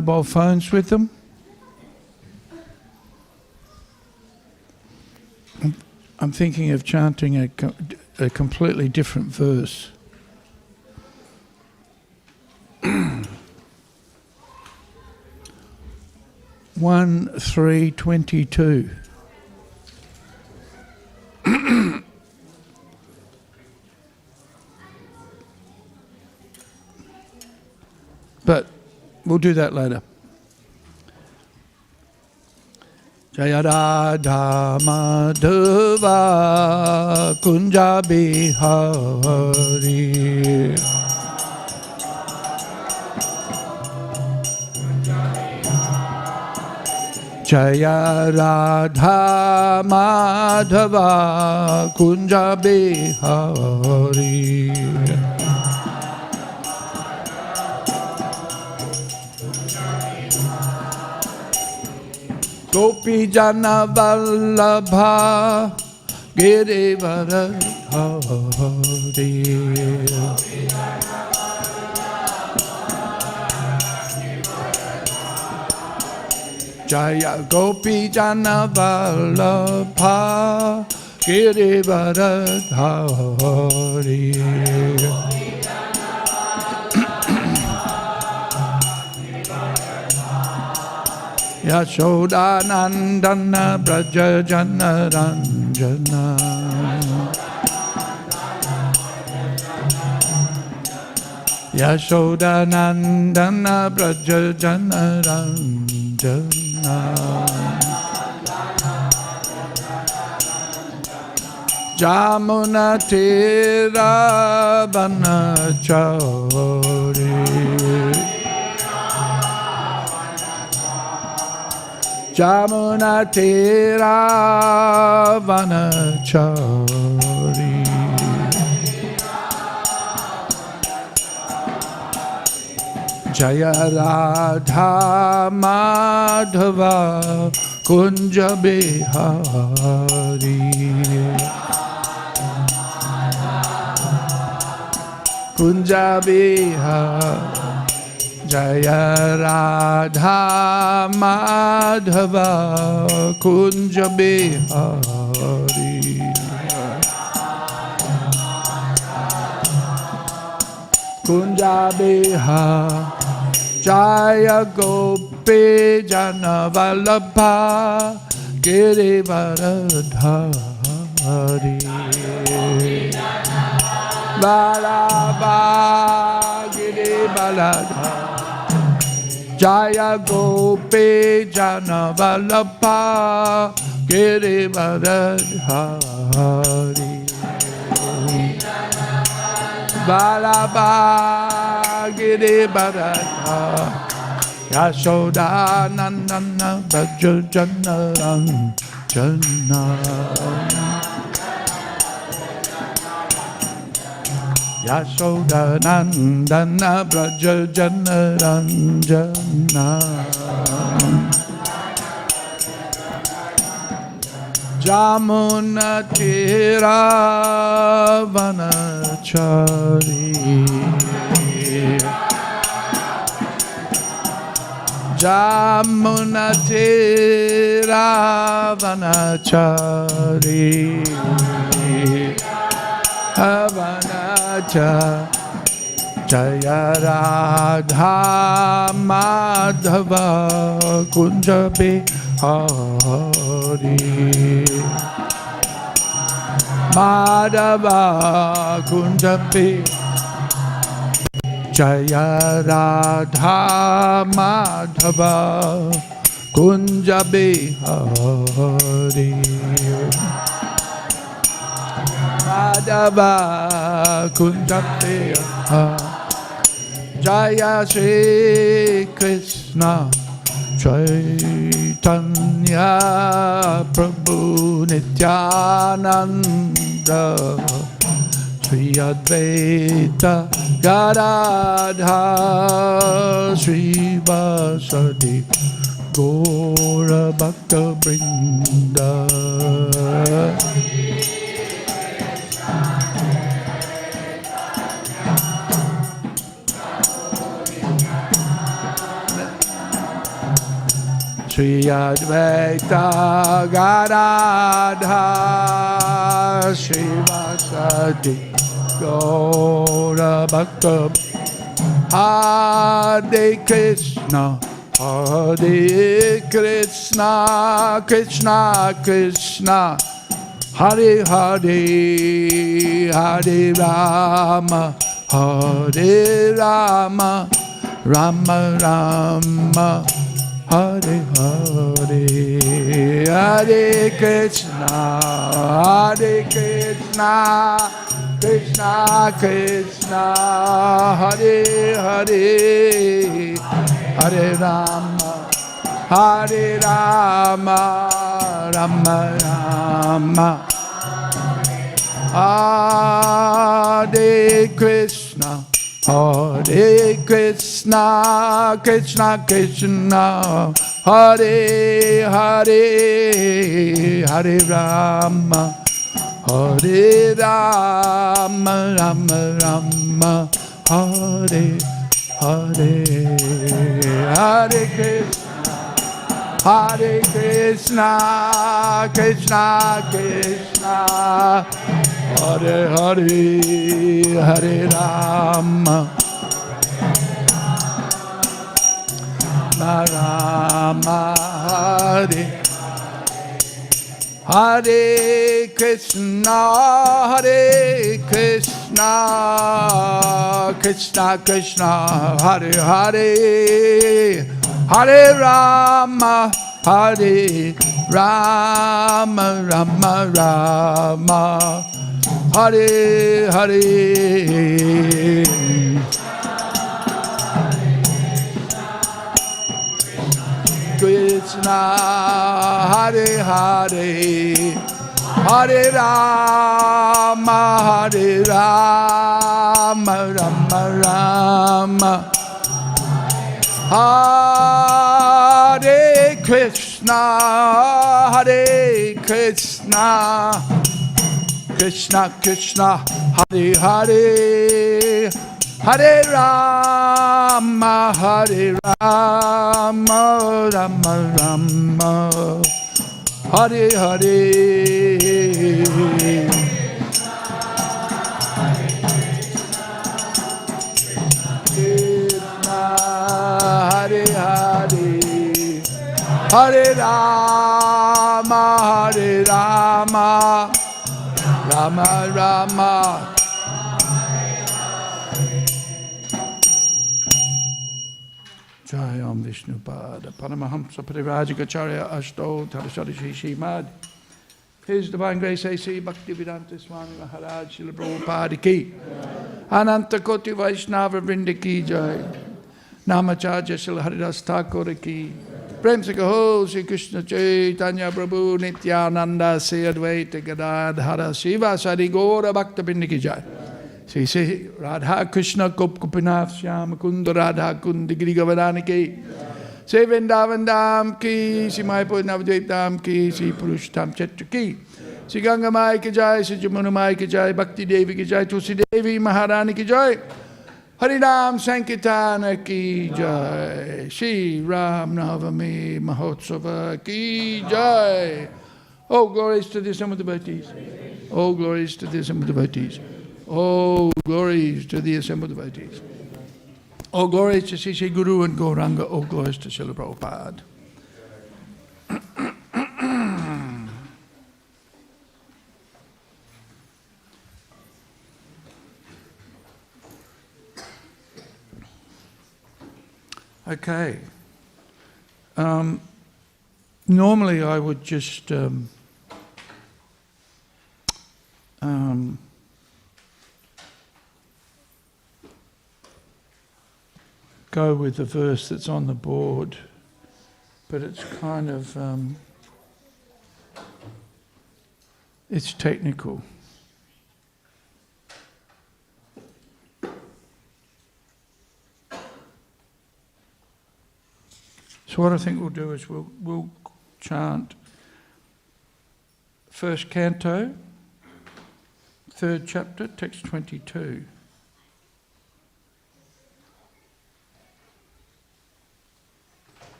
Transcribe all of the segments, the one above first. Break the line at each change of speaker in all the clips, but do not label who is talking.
mobile phones with them? I'm thinking of chanting a completely different verse. One 3:22. But we'll do that later. Jaya Radha Madhava Kunja Bihari Jaya Radha Madhava Kunja Bihari Gopi Jana Vallabha Girivara Hari Jaya Gopi Jana Vallabha Girivara Hari Yashoda Nandana Braja Jana Ranjana Yashoda Nandana Braja Jana Ranjana Jamuna Tira Vanachari Jamuna Tira Vanachari Jaya Radha Madhava Kunja Bihari Kunja Bihari Jaya Radha Madhava Kunja Bihari Kunja Bihari Jaya Gopi Jana Vallabha Girivardhari Vallabha Girivardhari Jaya Gopi Jana Vallabha Girivardhari Vallabha Girivardhari Yashoda Nandana Braja Jana Ranjana Yashoda Nandana Braja Jana Ranjana Jamuna Tira Vanachari Jamuna Tira Vanachari Vanachari Jaya Radha Madhava Kunja Bihari Madhava Kunja Bihari Jaya Radha Madhava Kunja Bihari Madhava Kunja Bihari Jaya Shri Krishna Chaitanya Prabhu Nityananda Shri Advaita Gadadha Shri Vasadi Gaura Bhakta Vrinda Sri Advaita Gadadhar Srivasadi Gaura Bhakta Hare Krishna Hare Krishna Krishna Krishna Hare Hare Hare Rama Hare Rama Rama Rama Hare Hare Hare Krishna Krishna Krishna Hare Hare Hare Rama Rama Rama Hare Krishna Krishna Krishna Hare Hare Hare Rama Rama Rama Hare Hare Hare Krishna Krishna Krishna Hare Hare Hare Rama Rama Hare Hare Krishna Krishna Krishna Hare Hare Hare Rama Rama Rama Hare Hare Krishna Hare Hare Hare Rama Rama Rama Hare Krishna Krishna Krishna Hare Hare Hare Rama Rama Rama Hare Hare Hare Hare Hare Rama Rama Rama Jai Om Vishnu Pada Paramahamsa Parivajikacharya Ashto Tadasarishi Śrīmad His Divine Grace A.C. Bhaktivedanta Swami Maharaj Śrīla Prabhupada Ki Ananta Koti Vaishnava Vrinda Ki Jai Namacharya Śrīla Haridas Thakur Ki Prem Se Kaho Sri Krishna Chaitanya Prabhu Nityananda Sri Advaita Gadadhara Srivasadi Gaura Bhaktivinoda Ki Jai Sri Radha Krishna Gop Gopinath Shyam Kunda Radha Kundi Giri Govardhana Ki Sri Vrindavan Dham Ki Sri Mayapur Navadvip Dham Ki Sri Purushottam Kshetra Ki Sri Ganga Mai Ki Jai Sri Jamuna Mai Ki Jai Bhakti Devi Ki Jai Tulsi Devi Maharani Ki Jai Harinam Sankirtana Ki Jai Shri Ram Navami Mahotsava Ki Jai. Oh, glories to the assembled devotees. Oh, glories to the assembled devotees. Oh, glories to the assembled devotees. Oh, glories to Sri Guru and Gauranga. Oh, glories to Śrīla Prabhupada. Okay. Normally I would just go with the verse that's on the board, but it's kind of it's technical. So what I think we'll do is we'll chant first canto, third chapter, text 22.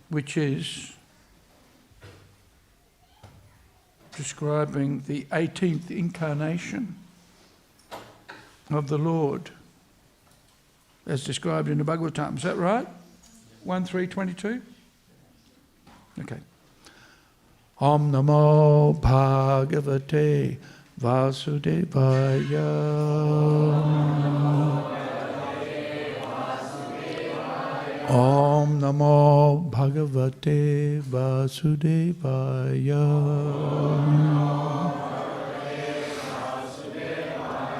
Which is describing the 18th incarnation of the Lord, as described in the Bhagavatam. Is that right? 1:3:22? Okay. Om Namo Bhagavate Vasudevaya. Om Namo Bhagavate Vasudevaya.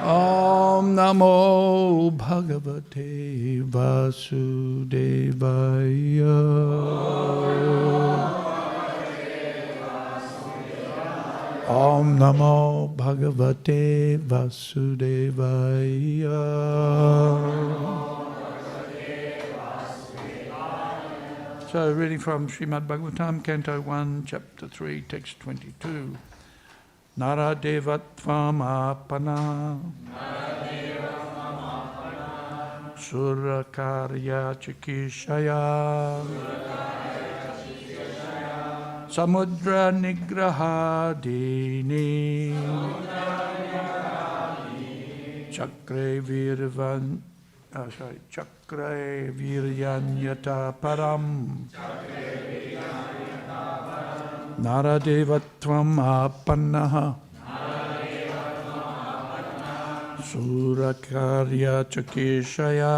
Om Namo Bhagavate Vasudevaya. Om Namo Bhagavate Vasudevaya. So, reading from Śrīmad Bhāgavatam, Canto 1, Chapter 3, Text 22. Naradevatvam apana Surakarya chikishaya Samudra nigrahadini Chakre virvan Chakre viryanyata param Naradevatvam apannaha Surakarya chakeshaya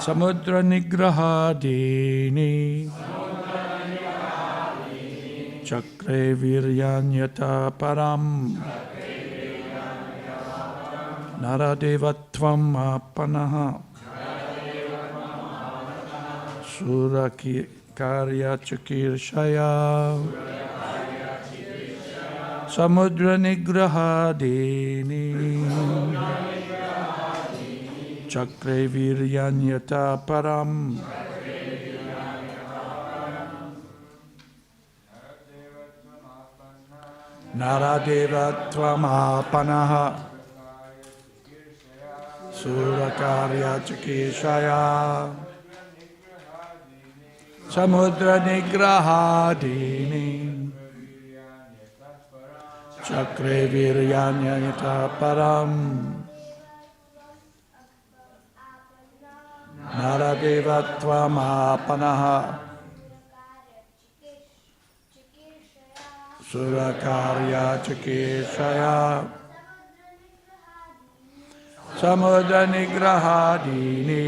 Samudra nigrahadini Chakre viryanyata param Naradevatvam apanaha Surakarya chakeshaya Samudra nigrahadini Chakre viryanyata param Naradevatvam apanaha Surakarya chakeshaya Samudra nigrahadini Chakre viryanyata param Naradevatvam apanaha Surakarya chakeshaya Samudra nigrahadini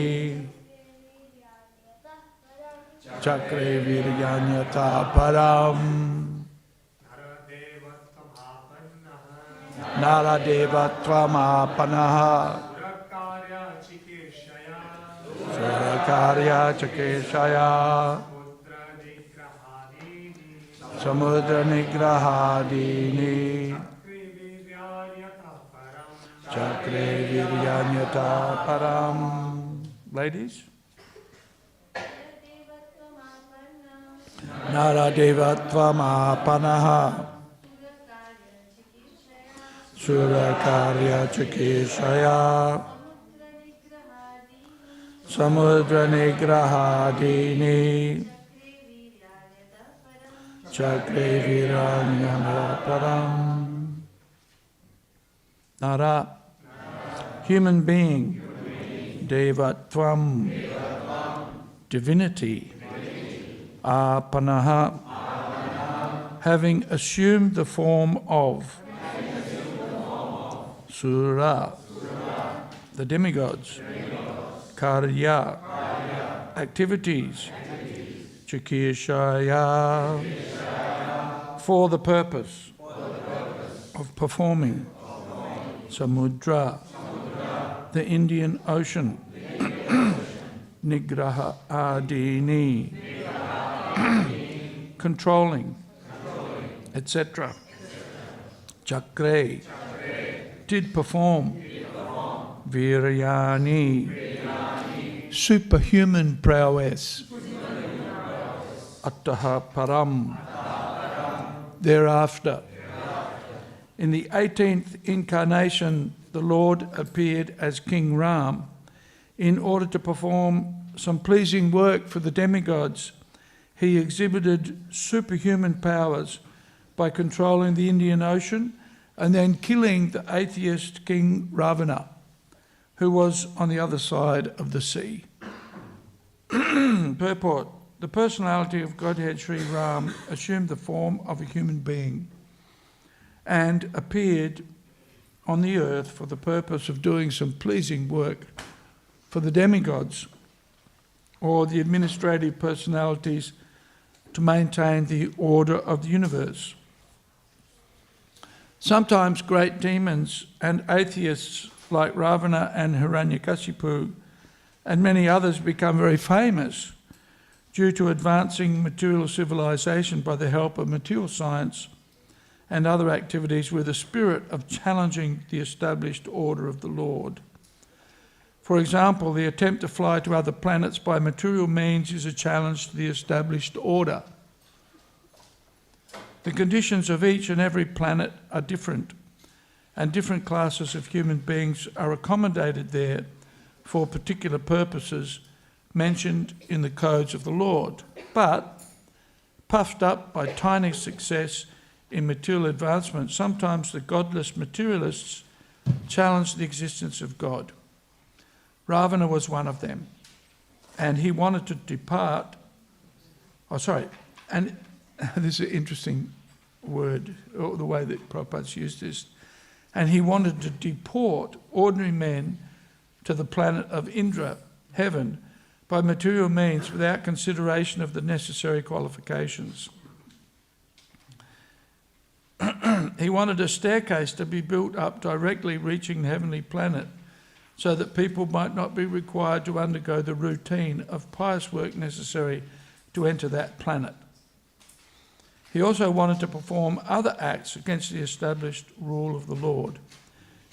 Chakre viryanyata param Naradevatvam apanaha Surakarya chakeshaya Samudra nigrahadini Chakre viryanyata param. Ladies? Naradevatvam apanaha Surakarya chakeshaya Samudra nigrahadini Chakre viryanyata param. Nara, human being. Devatvam, divinity. Apanaha, having assumed the form of. Sura, the demigods. Karya, activities. Chikishaya, for the purpose of performing. Samudra, the Indian Ocean. Nigraha adini, controlling, etc. Chakre, did perform. Viryani, superhuman prowess. Attaha param, thereafter. In the 18th incarnation, the Lord appeared as King Ram in order to perform some pleasing work for the demigods he exhibited superhuman powers by controlling the Indian Ocean and then killing the atheist king Ravana, who was on the other side of the sea. Purport: the personality of Godhead Sri Ram assumed the form of a human being and appeared on the earth for the purpose of doing some pleasing work for the demigods or the administrative personalities to maintain the order of the universe. Sometimes great demons and atheists like Ravana and Hiranyakashipu and many others become very famous due to advancing material civilization by the help of material science and other activities with a spirit of challenging the established order of the Lord. For example, the attempt to fly to other planets by material means is a challenge to the established order. The conditions of each and every planet are different, and different classes of human beings are accommodated there for particular purposes mentioned in the codes of the Lord. But, puffed up by tiny success in material advancement, sometimes the godless materialists challenge the existence of God. Ravana was one of them, and he wanted to depart. And this is an interesting word, or the way that Prabhupada's used this. And he wanted to deport ordinary men to the planet of Indra, heaven, by material means without consideration of the necessary qualifications. He wanted a staircase to be built up directly reaching the heavenly planet so that people might not be required to undergo the routine of pious work necessary to enter that planet. He also wanted to perform other acts against the established rule of the Lord.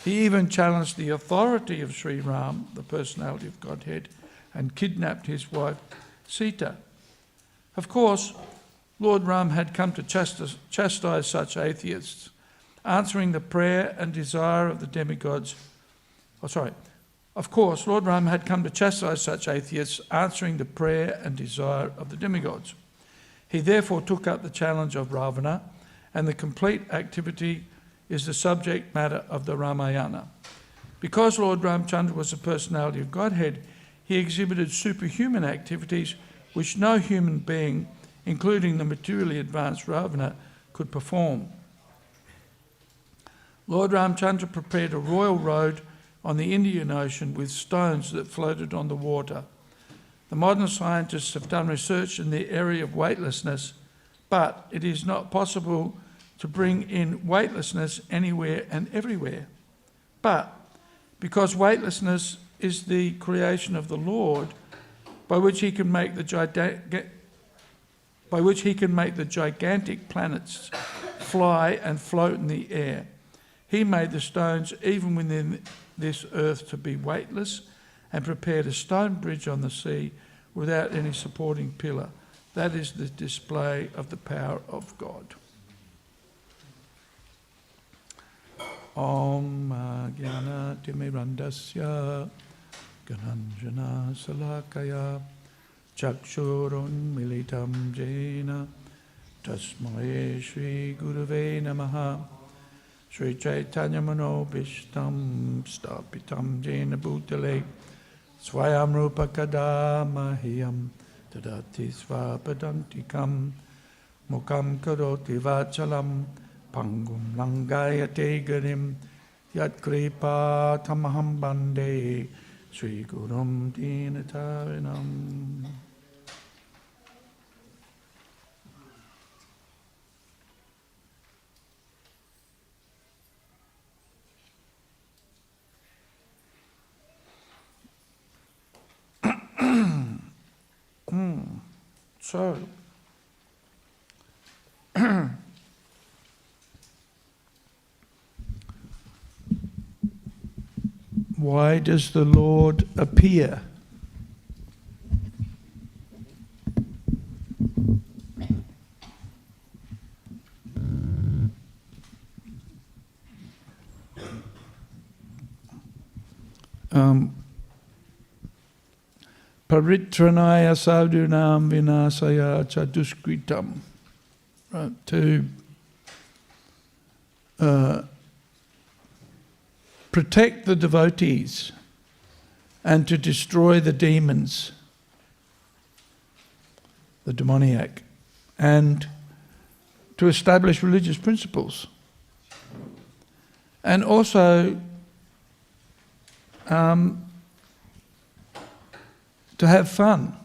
He even challenged the authority of Sri Ram, the personality of Godhead, and kidnapped his wife Sita. Of course, Lord Ram had come to chastise such atheists, answering the prayer and desire of the demigods. Of course, Lord Ram had come to chastise such atheists, answering the prayer and desire of the demigods. He therefore took up the challenge of Ravana, and the complete activity is the subject matter of the Ramayana. Because Lord Ramchandra was a personality of Godhead, he exhibited superhuman activities which no human being, including the materially advanced Ravana, could perform. Lord Ramchandra prepared a royal road on the Indian Ocean with stones that floated on the water. The modern scientists have done research in the area of weightlessness, but it is not possible to bring in weightlessness anywhere and everywhere. But because weightlessness is the creation of the Lord, by which he can make the gigantic planets fly and float in the air, he made the stones even within this earth to be weightless, and prepared a stone bridge on the sea without any supporting pillar. That is the display of the power of God. Om Jnana Timirandasya Gananjana Salakaya Chakshurun Militam Jena Tasmaya Shri Gurave Namaha Shri Chaitanya Manobishtam Stapitam Jena Bhutale Swayam Rupa Kadamahiyam Tadati Svapadantikam Mukam Karoti Vachalam Pangum Langayate Garim Yat Kripa Tamaham Bande Sri Gurum Dinatarinam. So, why does the Lord appear? paritranaya sadhunam vinasaya chaduskritam. Right, to protect the devotees and to destroy the demons, the demoniac, and to establish religious principles. And also to have fun,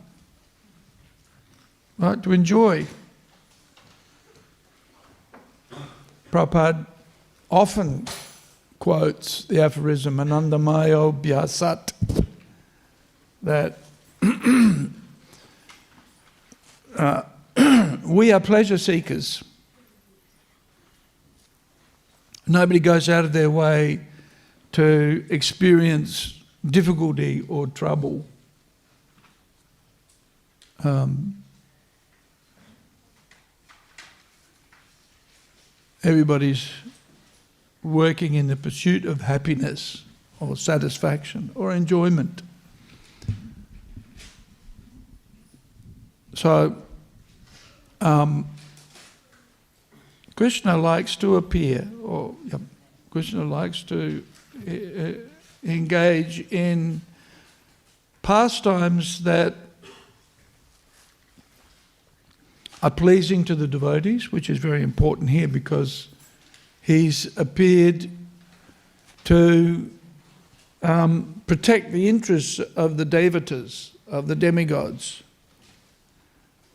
right? To enjoy. Prabhupada often quotes the aphorism Anandamayo Bhyasat, that we are pleasure seekers. Nobody goes out of their way to experience difficulty or trouble. Everybody's working in the pursuit of happiness or satisfaction or enjoyment. So, Krishna likes to appear, or Krishna likes to engage in pastimes that are pleasing to the devotees, which is very important here because he's appeared to protect the interests of the devatas, of the demigods.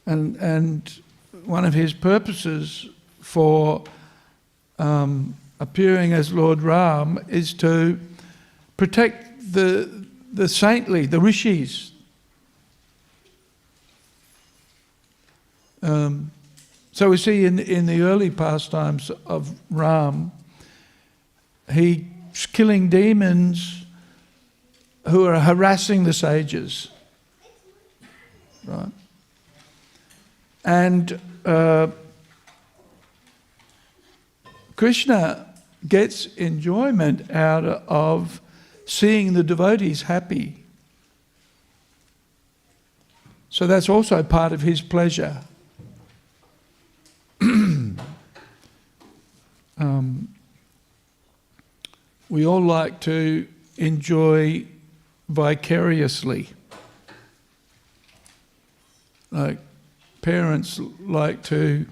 And one of his purposes for appearing as Lord Ram is to protect the saintly, the rishis. So we see in the early pastimes of Ram, he's killing demons who are harassing the sages, right? And Krishna gets enjoyment out of seeing the devotees happy. So that's also part of his pleasure. We all like to enjoy vicariously. Like parents like to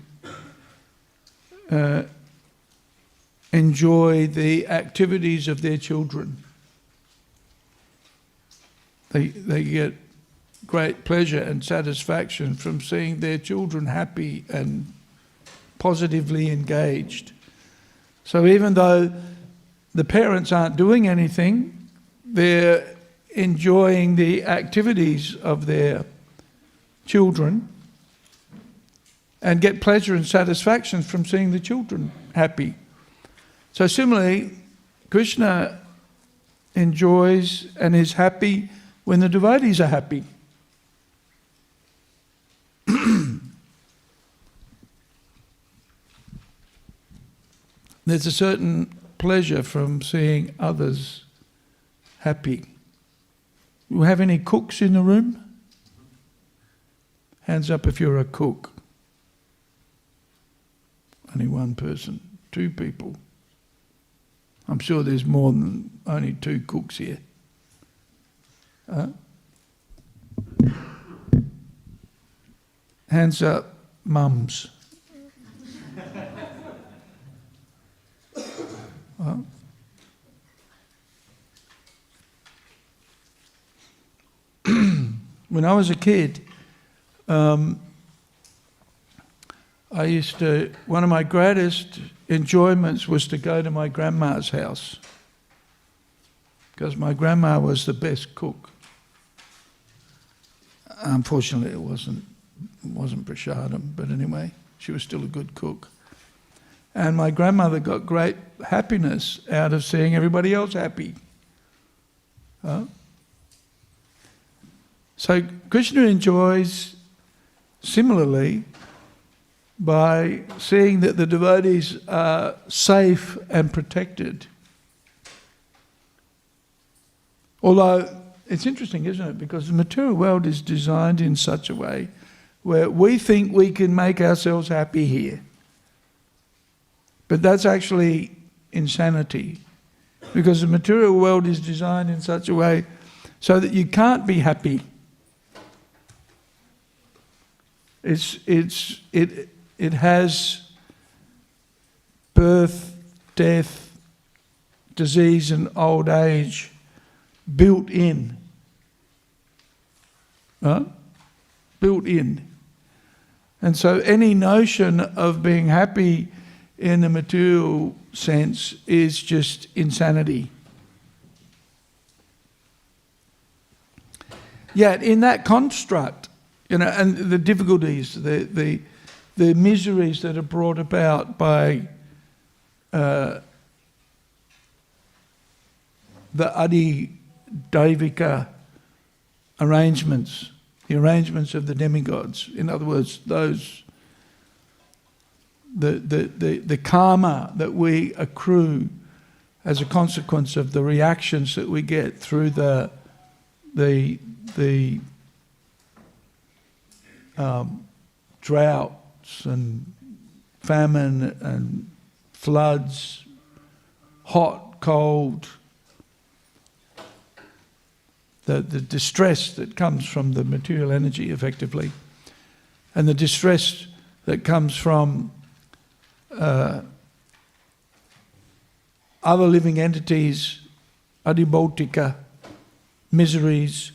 enjoy the activities of their children. They get great pleasure and satisfaction from seeing their children happy and positively engaged. So even though the parents aren't doing anything, they're enjoying the activities of their children and get pleasure and satisfaction from seeing the children happy. So similarly, Krishna enjoys and is happy when the devotees are happy. There's a certain pleasure from seeing others happy. Do we have any cooks in the room? Hands up if you're a cook. Only one person, 2 people. I'm sure there's more than only 2 cooks here. Hands up, mums. When I was a kid, one of my greatest enjoyments was to go to my grandma's house, because my grandma was the best cook. Unfortunately, it wasn't prasadam, but anyway, she was still a good cook. And my grandmother got great happiness out of seeing everybody else happy. So Krishna enjoys similarly by seeing that the devotees are safe and protected. Although it's interesting, isn't it? Because the material world is designed in such a way where we think we can make ourselves happy here. But that's actually insanity. Because the material world is designed in such a way so that you can't be happy. It has birth, death, disease and old age built in. Built in. And so any notion of being happy in the material sense is just insanity. Yet in that construct, and the difficulties, the miseries that are brought about by the Adi Daivika arrangements, the arrangements of the demigods. In other words, those the karma that we accrue as a consequence of the reactions that we get through the droughts and famine and floods, hot, cold, the distress that comes from the material energy effectively, and the distress that comes from other living entities, adibautika, miseries,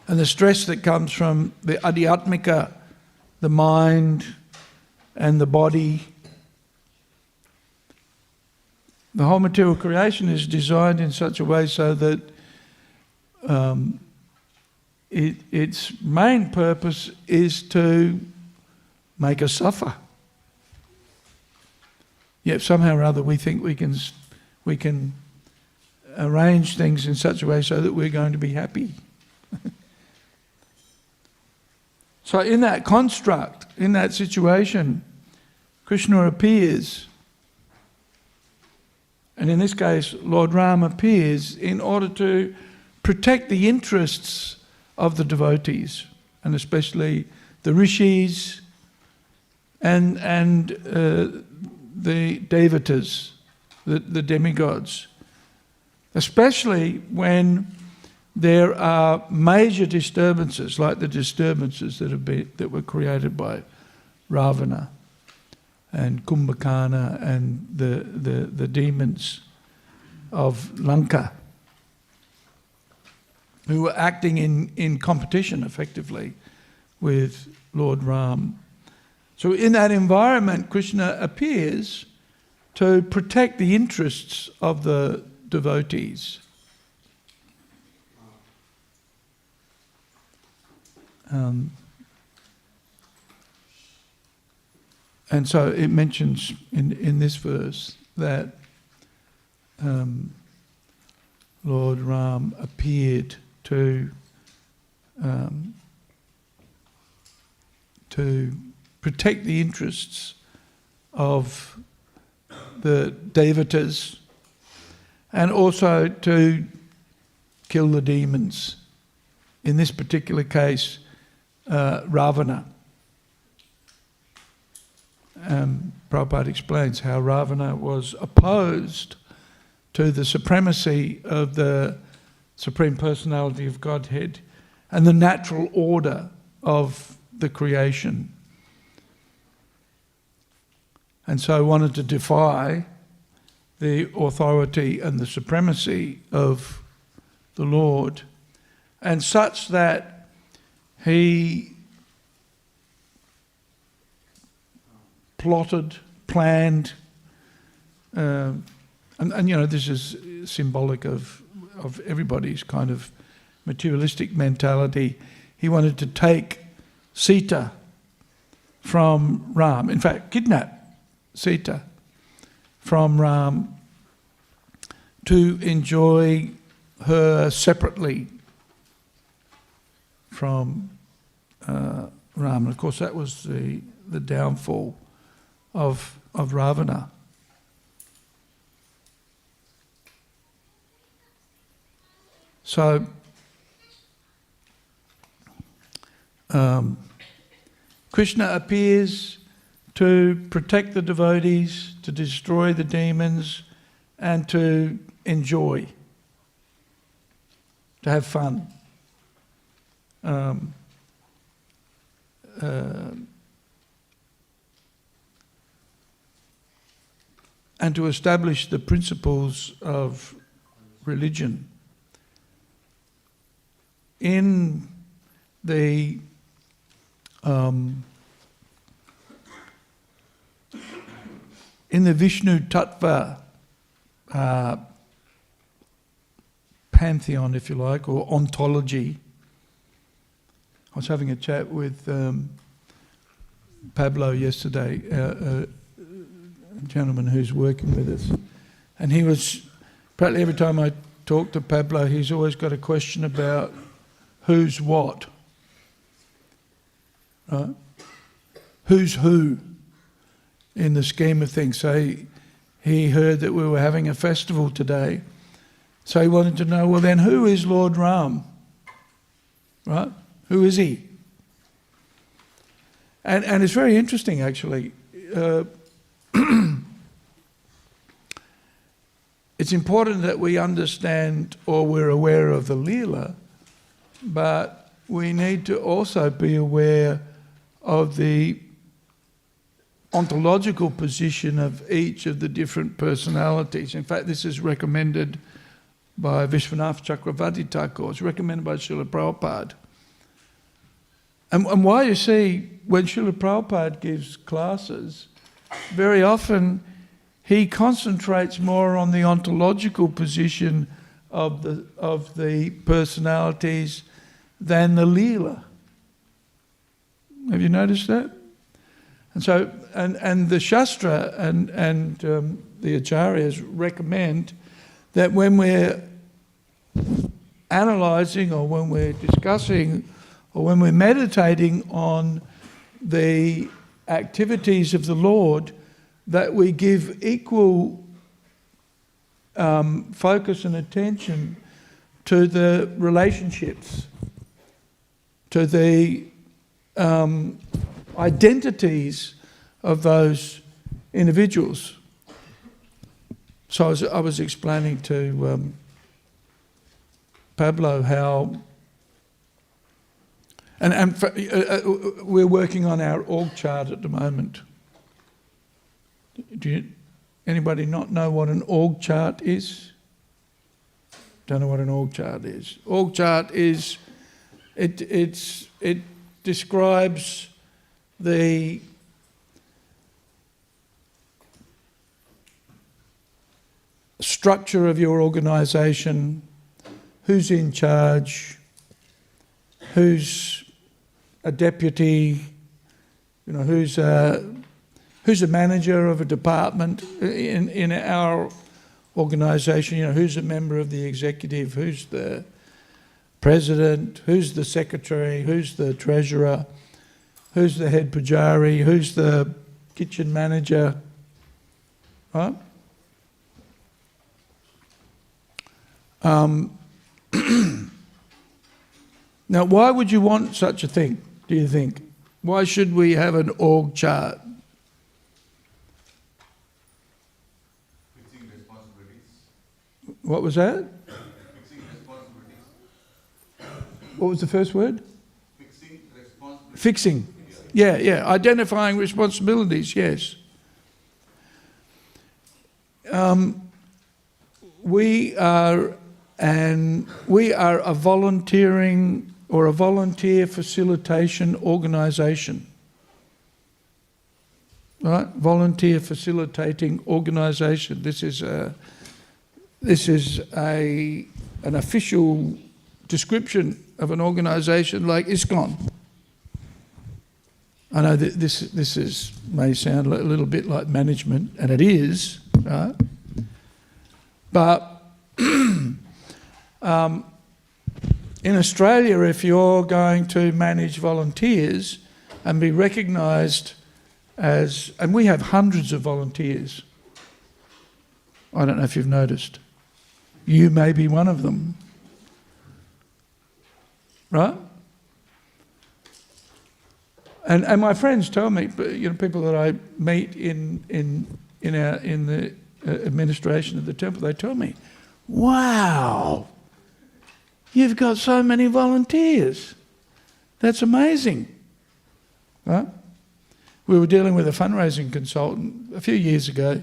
and the stress that comes from the adhyatmika, the mind and the body. The whole material creation is designed in such a way so that its main purpose is to make us suffer. Yet somehow or other we think we can arrange things in such a way so that we're going to be happy. So in that construct, in that situation, Krishna appears. And in this case, Lord Ram appears in order to protect the interests of the devotees, and especially the rishis and the devatas, the demigods, especially when there are major disturbances, like the disturbances that were created by Ravana and Kumbhakarna and the demons of Lanka, who were acting in competition effectively with Lord Ram. So in that environment, Krishna appears to protect the interests of the devotees. And so it mentions in this verse that Lord Ram appeared to protect the interests of the devatas and also to kill the demons. In this particular case, Ravana. Prabhupada explains how Ravana was opposed to the supremacy of the Supreme Personality of Godhead and the natural order of the creation. And so wanted to defy the authority and the supremacy of the Lord, and such that he plotted, planned, and this is symbolic of everybody's kind of materialistic mentality. He wanted to take Sita from Ram, in fact kidnap Sita from Ram to enjoy her separately from Ram. And of course that was the downfall of Ravana. So, Krishna appears to protect the devotees, to destroy the demons, and to enjoy, to have fun. And to establish the principles of religion. In the Vishnu Tattva pantheon, if you like, or ontology, I was having a chat with Pablo yesterday, a gentleman who's working with us, and he was, practically every time I talk to Pablo, he's always got a question about who's what, right? Who's who in the scheme of things. So he heard that we were having a festival today, so he wanted to know, well then who is Lord Ram, right? Who is he? And it's very interesting actually. It's important that we understand or we're aware of the Leela, but we need to also be aware of the ontological position of each of the different personalities. In fact, this is recommended by Vishwanath Chakravarti Thakur. It's recommended by Srila Prabhupada. And why you see, when Srila Prabhupada gives classes, very often he concentrates more on the ontological position of the personalities than the Leela. Have you noticed that? And so, and the Shastra and the Acharyas recommend that when we're analysing or when we're discussing or when we're meditating on the activities of the Lord, that we give equal focus and attention to the relationships, to the identities of those individuals. So I was explaining to Pablo how, and we're working on our org chart at the moment. Anybody not know what an org chart is? Don't know what an org chart is. Org chart is, it describes the structure of your organisation, who's in charge, who's a deputy, who's a manager of a department in our organisation, who's a member of the executive, who's the president, who's the secretary, who's the treasurer, who's the head pujari, who's the kitchen manager, right? Now, why would you want such a thing, do you think? Why should we have an org chart?
Fixing responsibilities.
What was that?
Fixing responsibilities.
What was the first word?
Fixing responsibilities.
Fixing. Yeah. Identifying responsibilities, yes. We are a volunteering or a volunteer facilitation organisation. Right? Volunteer facilitating organisation. This is an official description of an organisation like ISKCON. I know that this may sound a little bit like management, and it is, right? But in Australia, if you're going to manage volunteers and be recognised as, and we have hundreds of volunteers. I don't know if you've noticed. You may be one of them. right? And my friends tell me, people that I meet in the administration of the temple, they tell me, wow, you've got so many volunteers. That's amazing. Right? We were dealing with a fundraising consultant a few years ago,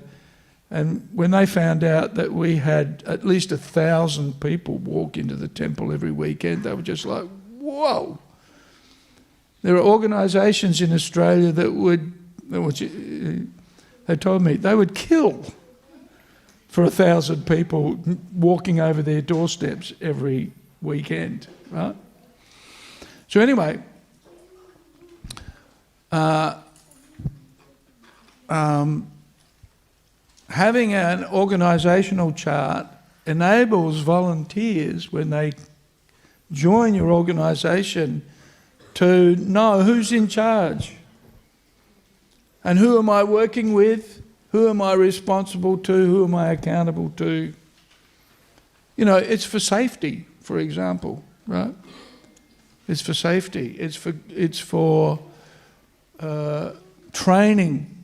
and when they found out that we had at least 1,000 people walk into the temple every weekend, they were just like, whoa. There are organisations in Australia that they told me, they would kill for 1,000 people walking over their doorsteps every weekend, right? So anyway, having an organisational chart enables volunteers, when they join your organisation, to know who's in charge and who am I working with, who am I responsible to, who am I accountable to. It's for safety, for example, right? It's for safety. It's for training.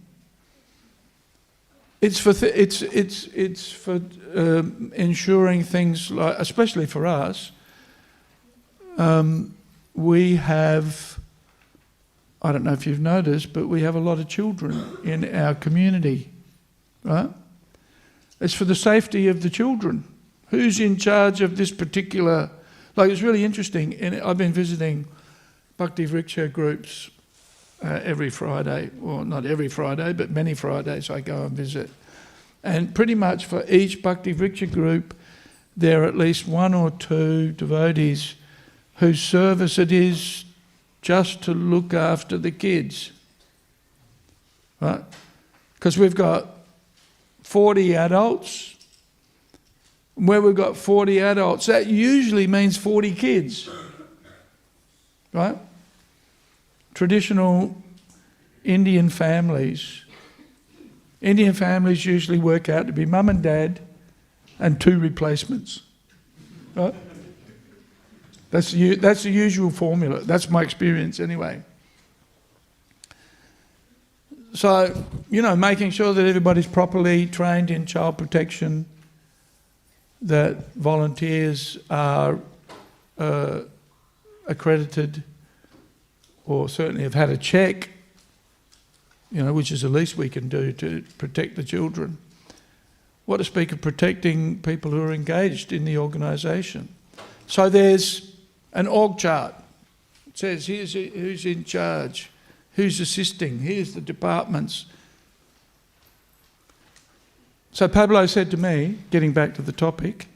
It's for ensuring things like, especially for us, we have, I don't know if you've noticed, but we have a lot of children in our community, right? It's for the safety of the children. Who's in charge of this particular, it's really interesting, and I've been visiting Bhaktivedanta groups every Friday, well, not every Friday, but many Fridays I go and visit. And pretty much for each Bhaktivedanta group, there are at least one or two devotees whose service it is just to look after the kids, right? Because we've got 40 adults. Where we've got 40 adults, that usually means 40 kids, right? Traditional Indian families usually work out to be mum and dad and 2 replacements, right? That's the usual formula. That's my experience anyway. So, making sure that everybody's properly trained in child protection, that volunteers are accredited or certainly have had a check, which is the least we can do to protect the children. What to speak of protecting people who are engaged in the organisation. So there's an org chart. It says here's who's in charge, who's assisting, here's the departments. So Pablo said to me, getting back to the topic,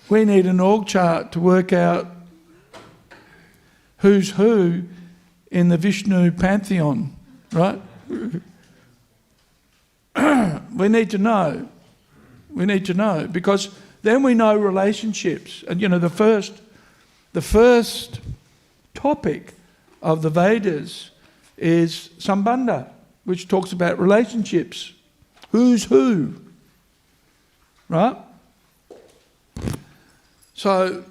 we need an org chart to work out who's who in the Vishnu pantheon, right? We need to know. We need to know, because then we know relationships. And the first topic of the Vedas is Sambandha, which talks about relationships. Who's who, right? So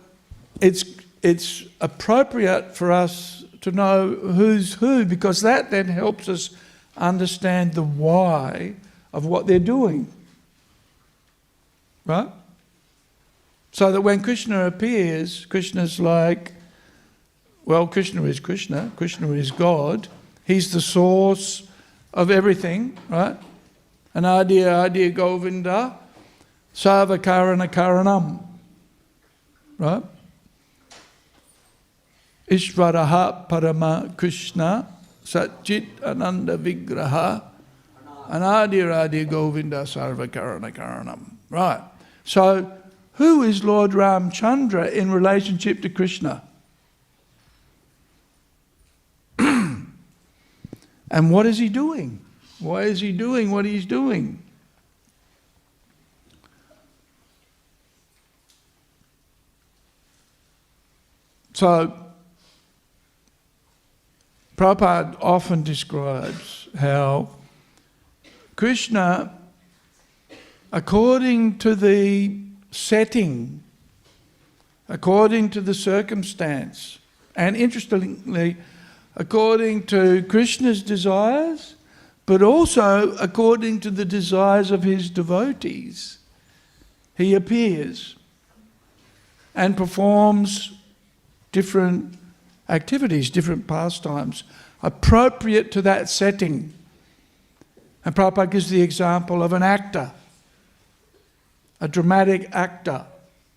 it's appropriate for us to know who's who, because that then helps us understand the why of what they're doing, right? So that when Krishna appears, Krishna's like, well, Krishna is Krishna. Krishna is God. He's the source of everything, right? Anadya Govinda, Sarva Karana Karanam, right? Ishvaraha Parama Krishna, Satchit Ananda Vigraha, Anadya Govinda, Sarva Karana Karanam, right? So, who is Lord Ramchandra in relationship to Krishna? And what is he doing? Why is he doing what he's doing? So, Prabhupada often describes how Krishna, according to the setting according to the circumstance. And interestingly, according to Krishna's desires, but also according to the desires of his devotees. He appears and performs different activities, different pastimes, appropriate to that setting. And Prabhupada gives the example of an actor, a dramatic actor.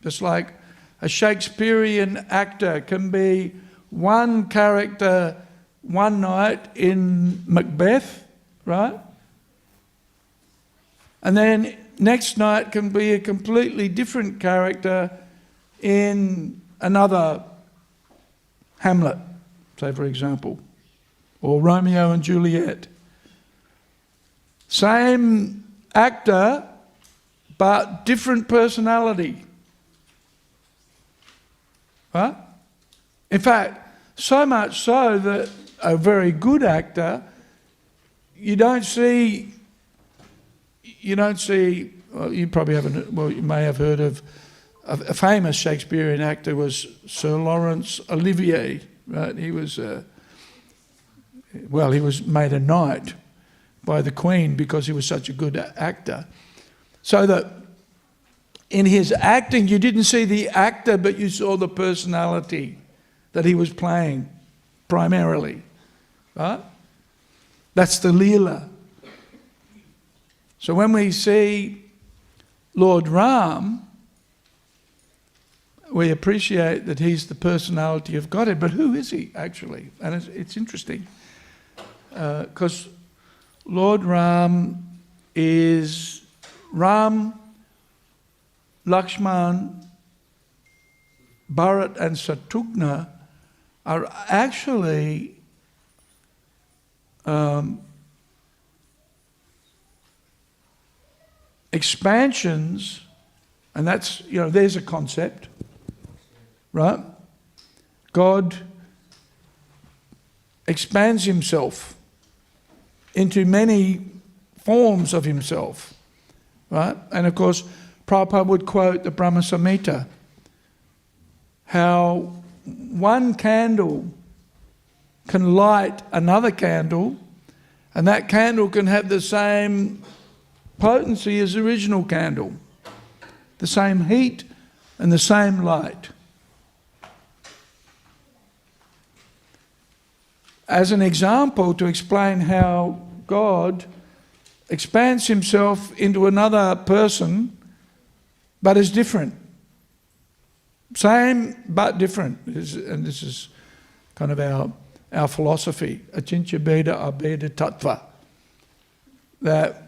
Just like a Shakespearean actor can be one character one night in Macbeth, right? And then next night can be a completely different character in another Hamlet, say for example, or Romeo and Juliet. Same actor, but different personality. Right? In fact, so much so that a very good actor, you probably haven't, well, you may have heard of a famous Shakespearean actor was Sir Laurence Olivier, right? He was made a knight by the Queen because he was such a good actor. So that in his acting, you didn't see the actor, but you saw the personality that he was playing primarily, right? That's the Leela. So when we see Lord Ram, we appreciate that he's the personality of Godhead, but who is he actually? And it's interesting because Lord Ram is Ram, Lakshman, Bharat and Shatrughna are actually expansions, and that's, there's a concept, right? God expands himself into many forms of himself, right? And of course, Prabhupada would quote the Brahma Samhita, how one candle can light another candle, and that candle can have the same potency as the original candle, the same heat and the same light. As an example, to explain how God expands himself into another person, but is different. Same, but different. And this is kind of our philosophy, Achintya Bheda Abheda Tattva, that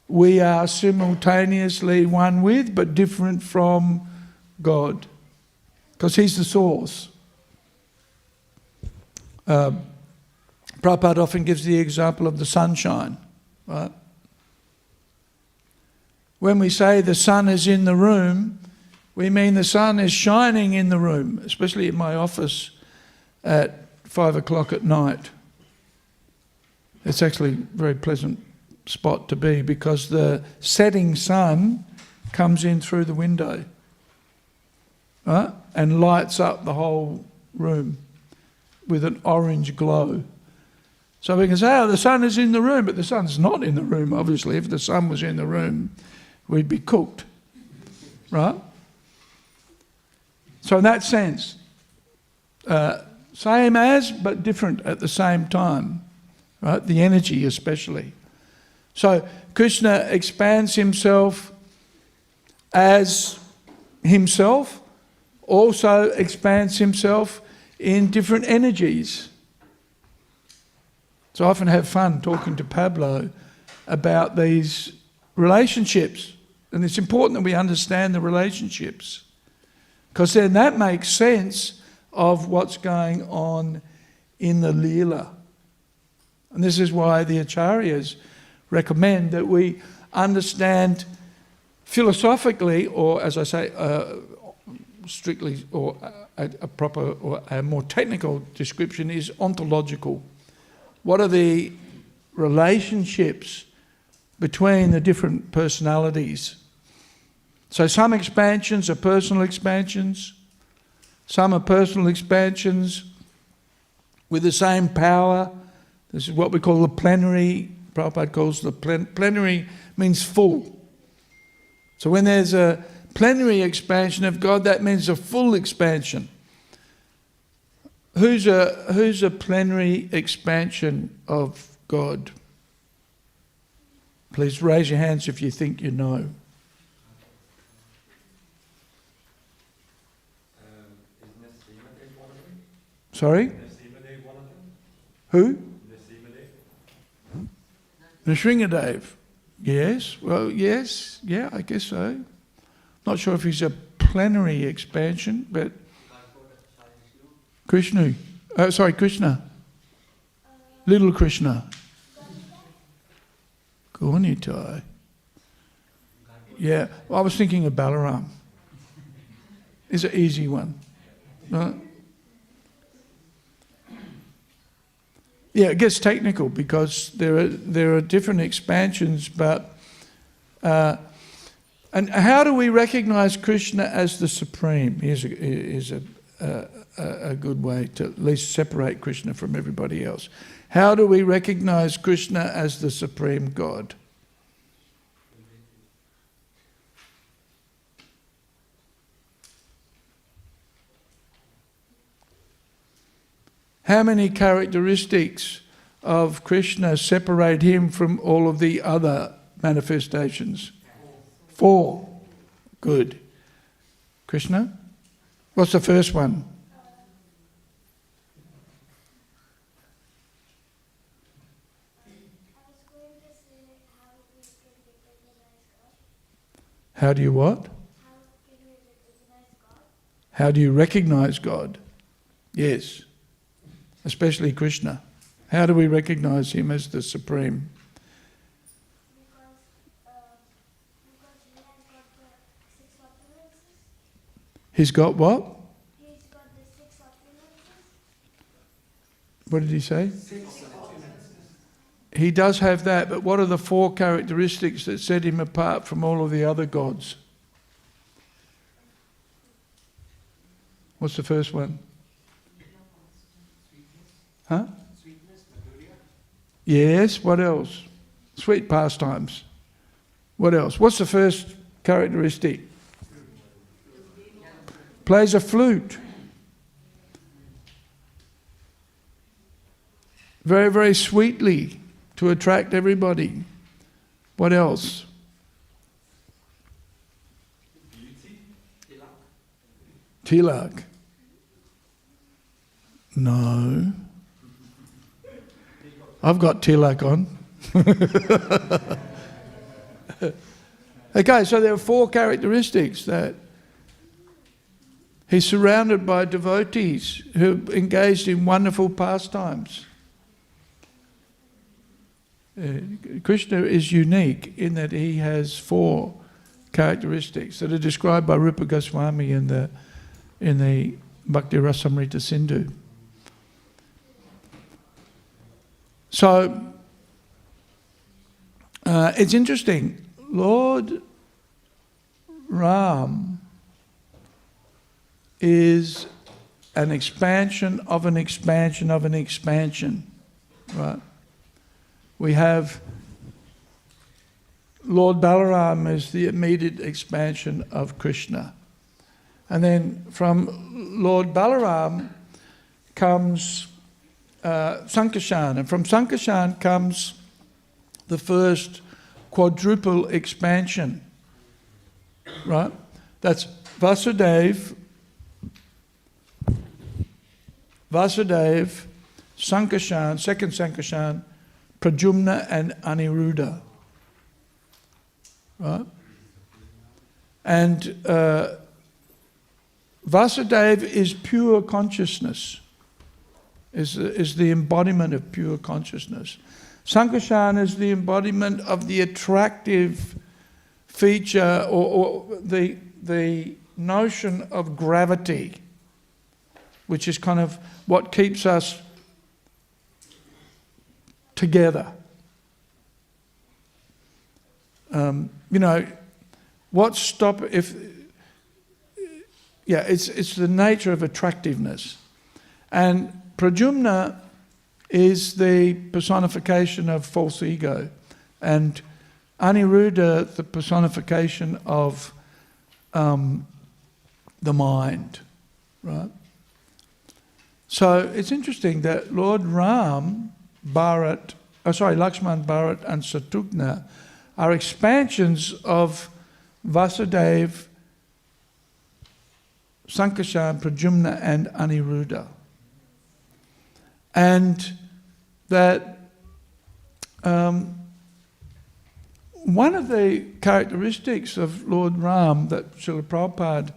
we are simultaneously one with, but different from God, because he's the source. Prabhupada often gives the example of the sunshine, right? When we say the sun is in the room, we mean the sun is shining in the room, especially in my office at 5 o'clock at night. It's actually a very pleasant spot to be because the setting sun comes in through the window, right? And lights up the whole room with an orange glow. So we can say, oh, the sun is in the room, but the sun's not in the room, obviously. If the sun was in the room, we'd be cooked, right? So in that sense, same as, but different at the same time, right? The energy especially. So Krishna expands himself as himself, also expands himself in different energies. So I often have fun talking to Pablo about these relationships. And it's important that we understand the relationships, because then that makes sense of what's going on in the Leela. And this is why the Acharyas recommend that we understand philosophically, or as I say, strictly, or a proper or a more technical description is ontological. What are the relationships between the different personalities? So some expansions are personal expansions, Some are personal expansions with the same power. This is what we call the plenary. Prabhupada calls the plenary, means full. So when there's a plenary expansion of God, that means a full expansion. Who's a plenary expansion of God? Please raise your hands if you think you know. Sorry? Who? Nrsimhadev. Yes, well, yes, yeah, I guess so. Not sure if he's a plenary expansion, but Krishna. Krishna. Little Krishna. Gaunitai. Yeah, I was thinking of Balaram. It's an easy one. Right? Yeah, it gets technical because there are different expansions, but and how do we recognize Krishna as the supreme? Here's a good way to at least separate Krishna from everybody else. How do we recognize Krishna as the supreme God? How many characteristics of Krishna separate him from all of the other manifestations? 4. Good. Krishna? What's the first one? How do you what? How do you recognize God? Yes. Especially Krishna. How do we recognize him as the supreme? He's got what?
He's got the 6 opulences.
What did he say? 6 He does have that, but what are the 4 characteristics that set him apart from all of the other gods? What's the first one? Huh?
Sweetness, madhurya.
Yes, what else? Sweet pastimes. What else? What's the first characteristic? Plays a flute. Very, very sweetly to attract everybody. What else?
Beauty,
Tilak. No. I've got tilak on. Okay, so there are 4 characteristics that he's surrounded by devotees who engaged in wonderful pastimes. Krishna is unique in that he has 4 characteristics that are described by Rupa Goswami in the Bhakti Rasamrita Sindhu. So it's interesting. Lord Ram is an expansion of an expansion of an expansion, right? We have Lord Balaram is the immediate expansion of Krishna. And then from Lord Balaram comes Sankarshan, and from Sankarshan comes the first quadruple expansion, right? That's Vasudeva, Sankarshan, second Sankarshan, Pradyumna and Aniruddha, right? And Vasudeva is pure consciousness, is the embodiment of pure consciousness. Sankarshan is the embodiment of the attractive feature or the notion of gravity, which is kind of what keeps us together. it's the nature of attractiveness. And Pradyumna is the personification of false ego, and Aniruddha the personification of the mind, right? So it's interesting that Lord Ram, Lakshman, Bharat and Shatrughna are expansions of Vasudeva, Sankarshan, Pradyumna and Aniruddha. And that one of the characteristics of Lord Ram that Srila Prabhupada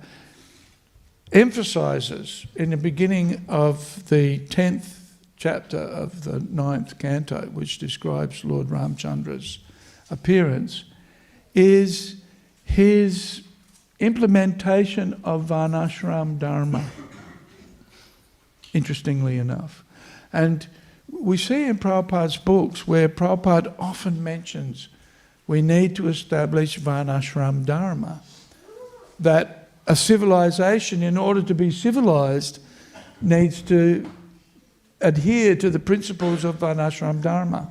emphasizes in the beginning of the 10th chapter of the 9th canto, which describes Lord Ramchandra's appearance, is his implementation of Varnashram Dharma, interestingly enough. And we see in Prabhupada's books where Prabhupada often mentions we need to establish Varnashram Dharma, that a civilization, in order to be civilized, needs to adhere to the principles of Varnashram Dharma.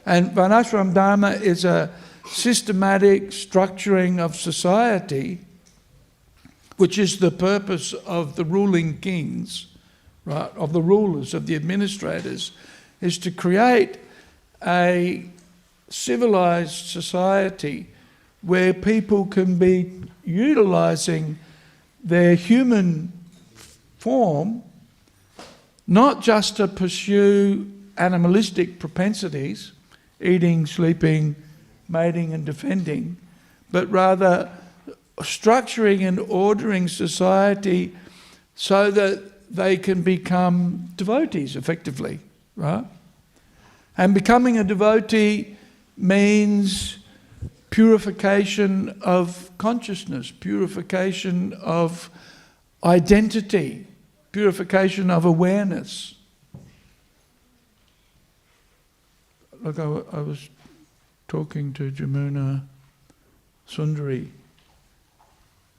And Varnashram Dharma is a systematic structuring of society, which is the purpose of the ruling kings, right, of the rulers, of the administrators, is to create a civilized society where people can be utilizing their human form not just to pursue animalistic propensities, eating, sleeping, mating and defending, but rather structuring and ordering society so that they can become devotees effectively, right? And becoming a devotee means purification of consciousness, purification of identity, purification of awareness. Look, I was talking to Jamuna Sundari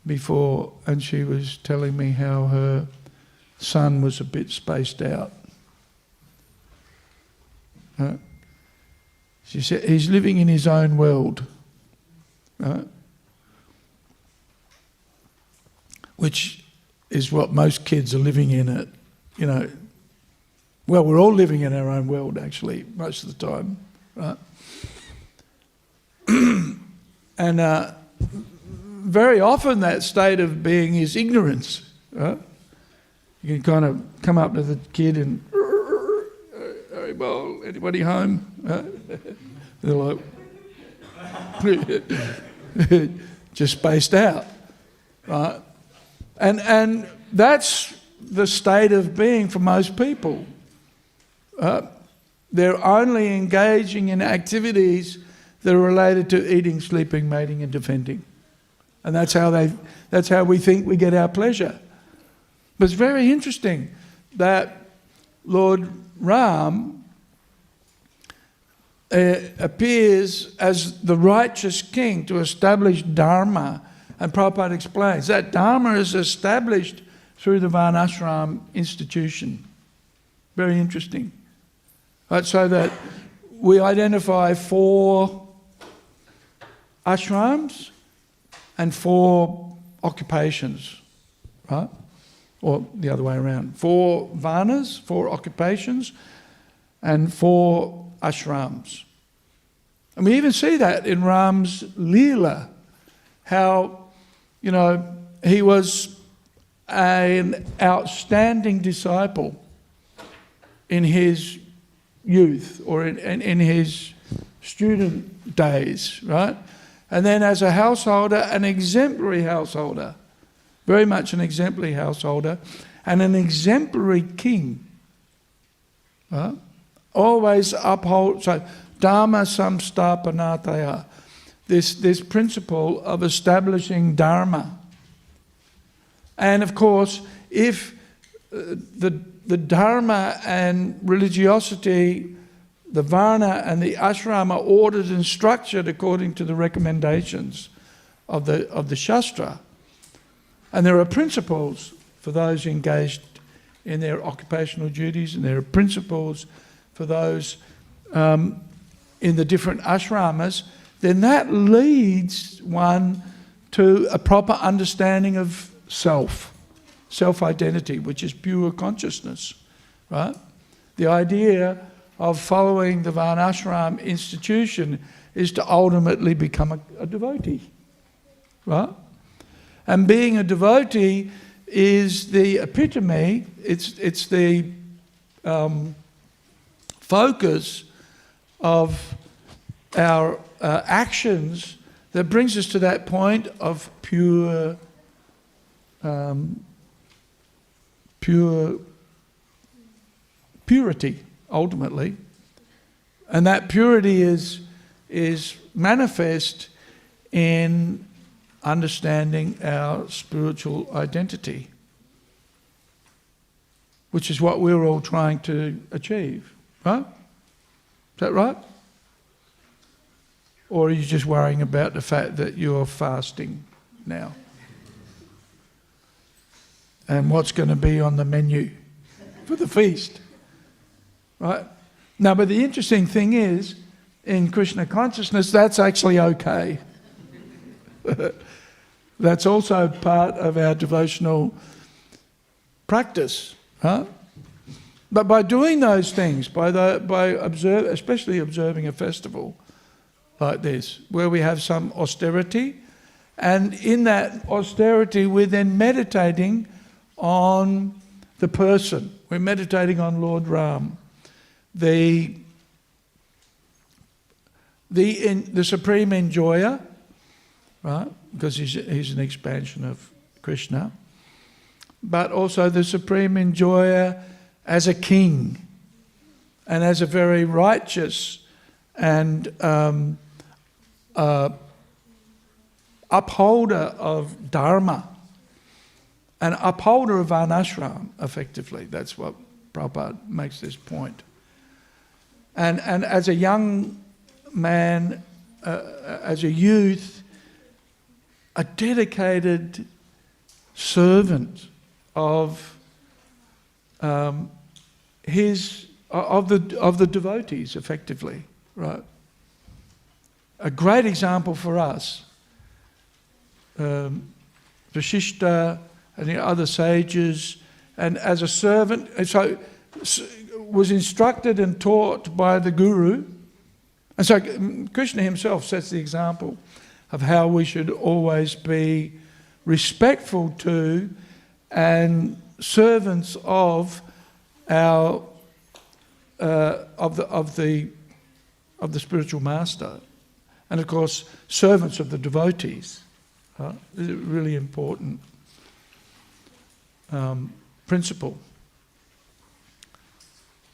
before, and she was telling me how her son was a bit spaced out. She said he's living in his own world, which is what most kids are living in it, you know. Well, we're all living in our own world, actually, most of the time, right? And very often that state of being is ignorance, right? You can kind of come up to the kid and, well, anybody home? They're like, just spaced out, right? And that's the state of being for most people. They're only engaging in activities that are related to eating, sleeping, mating and defending. And that's how we think we get our pleasure. But it's very interesting that Lord Ram appears as the righteous king to establish Dharma. And Prabhupada explains that Dharma is established through the Varnashram institution. Very interesting. Right, so that we identify 4 ashrams and 4 occupations, right? Or the other way around. 4 varnas, 4 occupations, and 4 ashrams. And we even see that in Ram's Leela, how, you know, he was an outstanding disciple in his youth or in his student days, right? And then as a householder, an exemplary householder, very much an exemplary householder, and an exemplary king, right? Always uphold, so Dharma samstapanataya, this principle of establishing Dharma. And of course, if the Dharma and religiosity, the Varna and the Ashram are ordered and structured according to the recommendations of the Shastra, And there are principles for those engaged in their occupational duties, and there are principles for those in the different ashramas, then that leads one to a proper understanding of self-identity, which is pure consciousness, right? The idea of following the Varnashram institution is to ultimately become a devotee, right? And being a devotee is the epitome, it's the focus of our actions that brings us to that point of purity, ultimately. And that purity is manifest in understanding our spiritual identity, which is what we're all trying to achieve, right? Is that right? Or are you just worrying about the fact that you're fasting now? And what's going to be on the menu for the feast? Right? Now, but the interesting thing is, in Krishna consciousness, that's actually okay. That's also part of our devotional practice. Huh? But by doing those things, especially observing a festival like this, where we have some austerity, and in that austerity we're then meditating on the person. We're meditating on Lord Ram, the supreme enjoyer, right? Because he's an expansion of Krishna, but also the supreme enjoyer as a king and as a very righteous and upholder of dharma, an upholder of varnashram, effectively. That's what Prabhupada makes this point. And as a young man, as a youth, a dedicated servant of the devotees, effectively, right? A great example for us, Vashishta and the other sages, and as a servant, and so was instructed and taught by the Guru. And so Krishna himself sets the example of how we should always be respectful to and servants of our of the spiritual master, and of course servants of the devotees. This is a really important principle,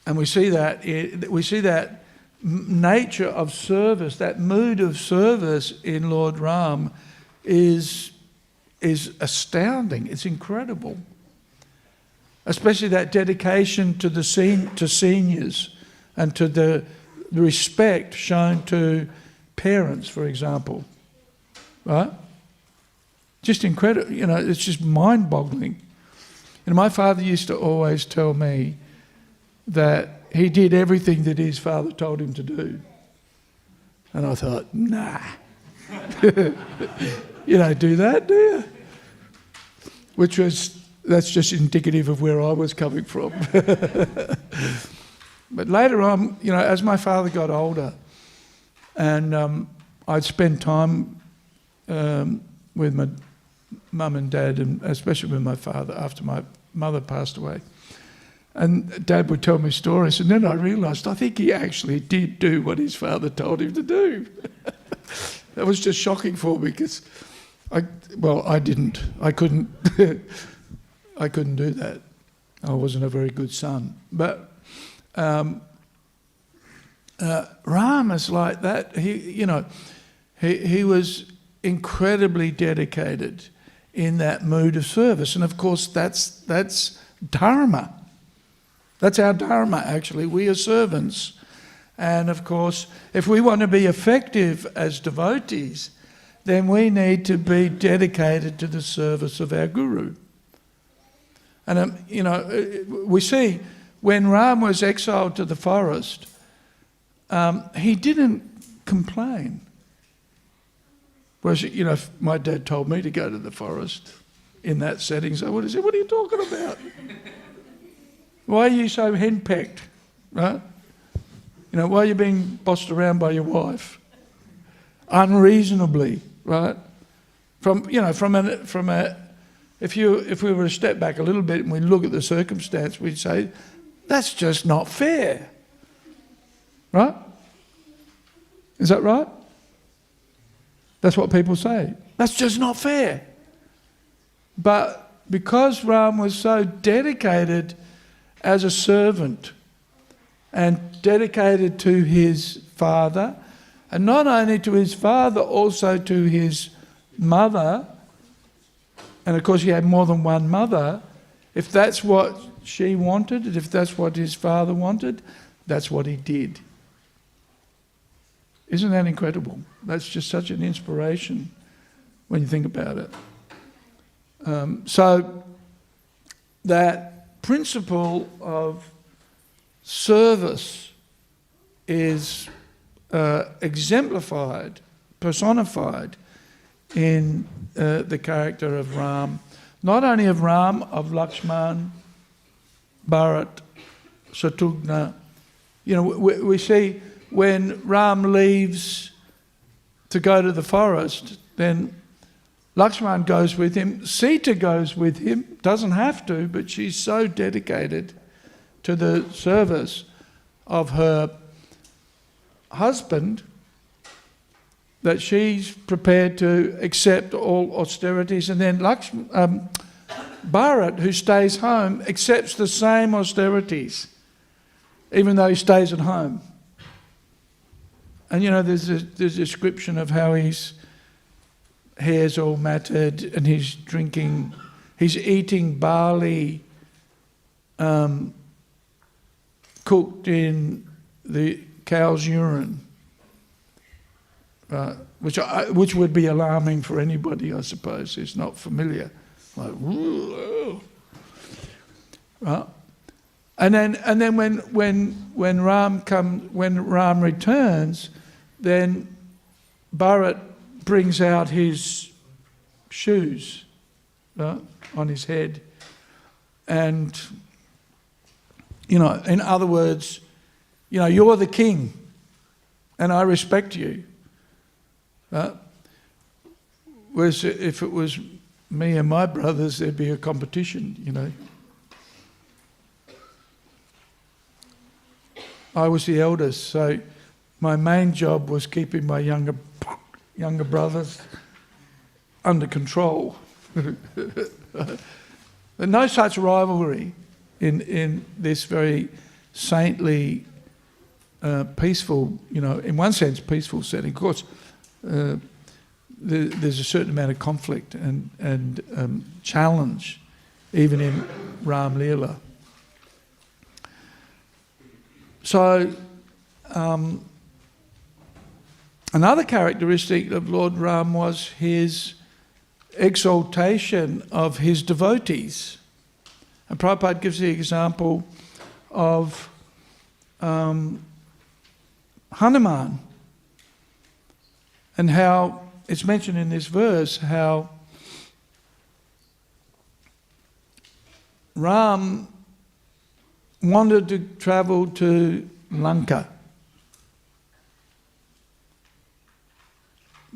and we see that nature of service, that mood of service in Lord Ram is astounding. It's incredible, especially that dedication to seniors and to the respect shown to parents, for example, right? Just incredible. It's just mind-boggling. And my father used to always tell me that he did everything that his father told him to do. And I thought, nah. You don't do that, do you? That's just indicative of where I was coming from. But later on, as my father got older, and I'd spend time with my mum and dad, and especially with my father after my mother passed away. And Dad would tell me stories, and then I realised I think he actually did do what his father told him to do. That was just shocking for me because I didn't. I couldn't. I couldn't do that. I wasn't a very good son. But Ram is like that. He was incredibly dedicated in that mood of service, and of course that's dharma. That's our dharma, actually. We are servants. And of course, if we want to be effective as devotees, then we need to be dedicated to the service of our Guru. And, we see when Ram was exiled to the forest, he didn't complain. Whereas, my dad told me to go to the forest in that setting. So I would have said, what are you talking about? Why are you so henpecked? Right? Why are you being bossed around by your wife? Unreasonably, right? If we were to step back a little bit and we look at the circumstance, we'd say, that's just not fair. Right? Is that right? That's what people say. That's just not fair. But because Ram was so dedicated as a servant and dedicated to his father, and not only to his father, also to his mother, and of course he had more than one mother, if that's what she wanted, and if that's what his father wanted, that's what he did. Isn't that incredible? That's just such an inspiration when you think about it. So that principle of service is exemplified, personified in the character of Ram. Not only of Ram, of Lakshman, Bharat, Shatrughna. We see when Ram leaves to go to the forest, then Lakshman goes with him. Sita goes with him, doesn't have to, but she's so dedicated to the service of her husband that she's prepared to accept all austerities. And then Bharat, who stays home, accepts the same austerities, even though he stays at home. And there's a description of how his hair's all matted and he's eating barley cooked in the cow's urine, which would be alarming for anybody, I suppose, who's not familiar. Like, right? And then when Ram returns, then Bharat brings out his shoes, right, on his head, and in other words, you're the king, and I respect you. Right? Whereas if it was me and my brothers, there'd be a competition. I was the eldest, so my main job was keeping my younger brothers under control. No such rivalry in this very saintly, peaceful, in one sense, peaceful setting. Of course, there's a certain amount of conflict and challenge, even in Ram Leela. So, another characteristic of Lord Ram was his exaltation of his devotees. And Prabhupada gives the example of Hanuman, and how it's mentioned in this verse how Ram wanted to travel to Lanka,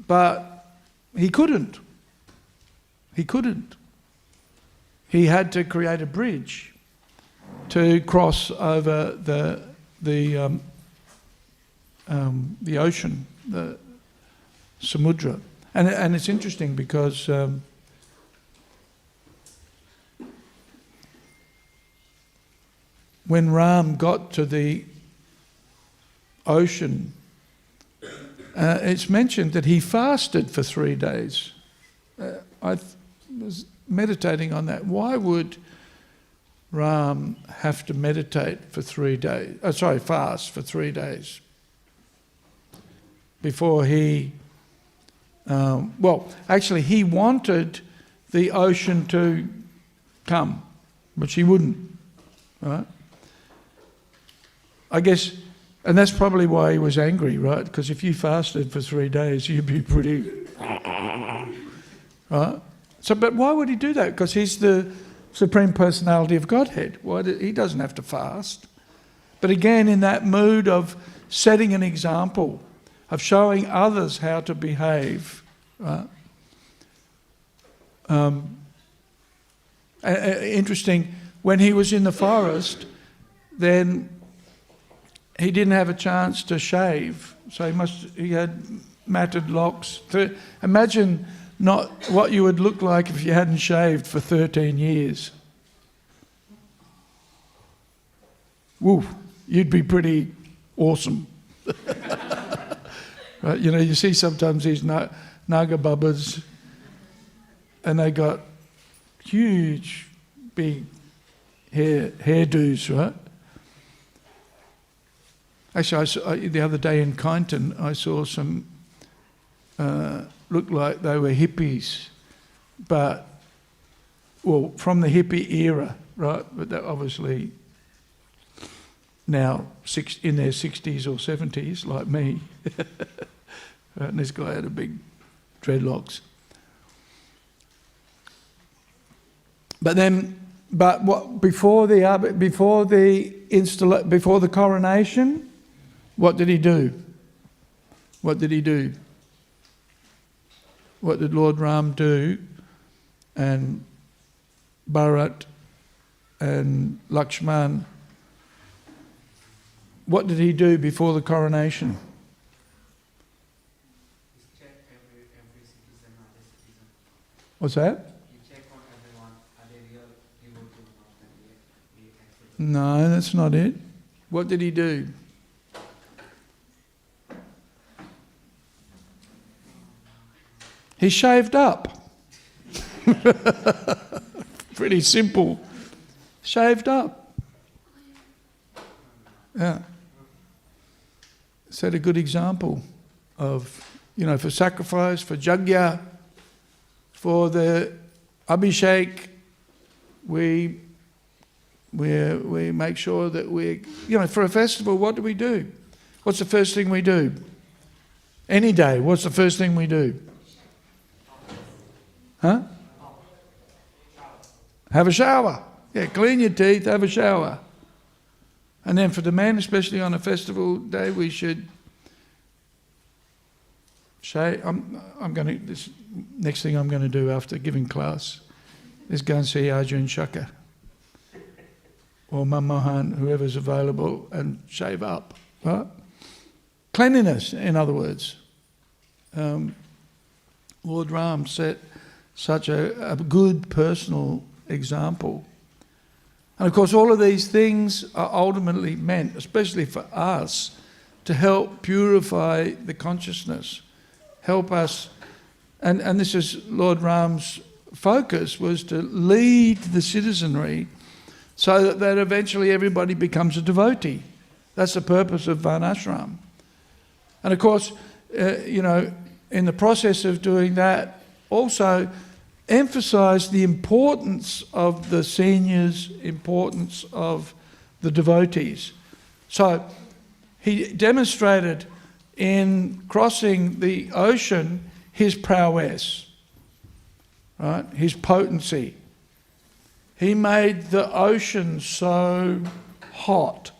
but he couldn't. He had to create a bridge to cross over the ocean, the Samudra. And it's interesting because when Ram got to the ocean, it's mentioned that he fasted for 3 days. I was meditating on that. Why would Ram have to meditate for 3 days? Fast for 3 days before he Well, actually, he wanted the ocean to come, but she wouldn't, right? I guess, and that's probably why he was angry, right? Because if you fasted for 3 days, you'd be pretty, right? So, but why would he do that? Because he's the Supreme Personality of Godhead. He doesn't have to fast. But again, in that mood of setting an example, of showing others how to behave, right? Interesting, when he was in the forest, then he didn't have a chance to shave, so he had matted locks. Imagine not what you would look like if you hadn't shaved for 13 years. Woo, you'd be pretty awesome. Right? You know, you see sometimes these Naga Babas, and they got huge, big hairdos, right? Actually, the other day in Kyneton, I saw some, looked like they were hippies, but, well, from the hippie era, right? But they're obviously now in their 60s or 70s, like me. Right? And this guy had a big dreadlocks. But before the coronation, what did he do? What did he do? What did Lord Ram do? And Bharat and Lakshman, what did he do before the coronation?
Check every citizen, other citizen.
What's that?
You check on everyone, are they real devotees or not, and we accept.
No, that's not it. What did he do? He shaved up. Pretty simple. Shaved up. Yeah. Set a good example of, for sacrifice, for yajna, for the abhishek, we make sure that for a festival, what do? What's the first thing we do? Any day, what's the first thing we do? Huh? Have a shower. Yeah, clean your teeth, have a shower. And then for the men, especially on a festival day, we should shave. This next thing I'm going to do after giving class is go and see Arjun Shaka or Manmohan, whoever's available, and shave up. Right? Cleanliness, in other words. Lord Ram set such a good personal example. And of course, all of these things are ultimately meant, especially for us, to help purify the consciousness, help us, and this is Lord Ram's focus, was to lead the citizenry so that eventually everybody becomes a devotee. That's the purpose of Varnashram. And of course, in the process of doing that, also emphasize the importance of the seniors, importance of the devotees. So he demonstrated in crossing the ocean his prowess, right? His potency. He made the ocean so hot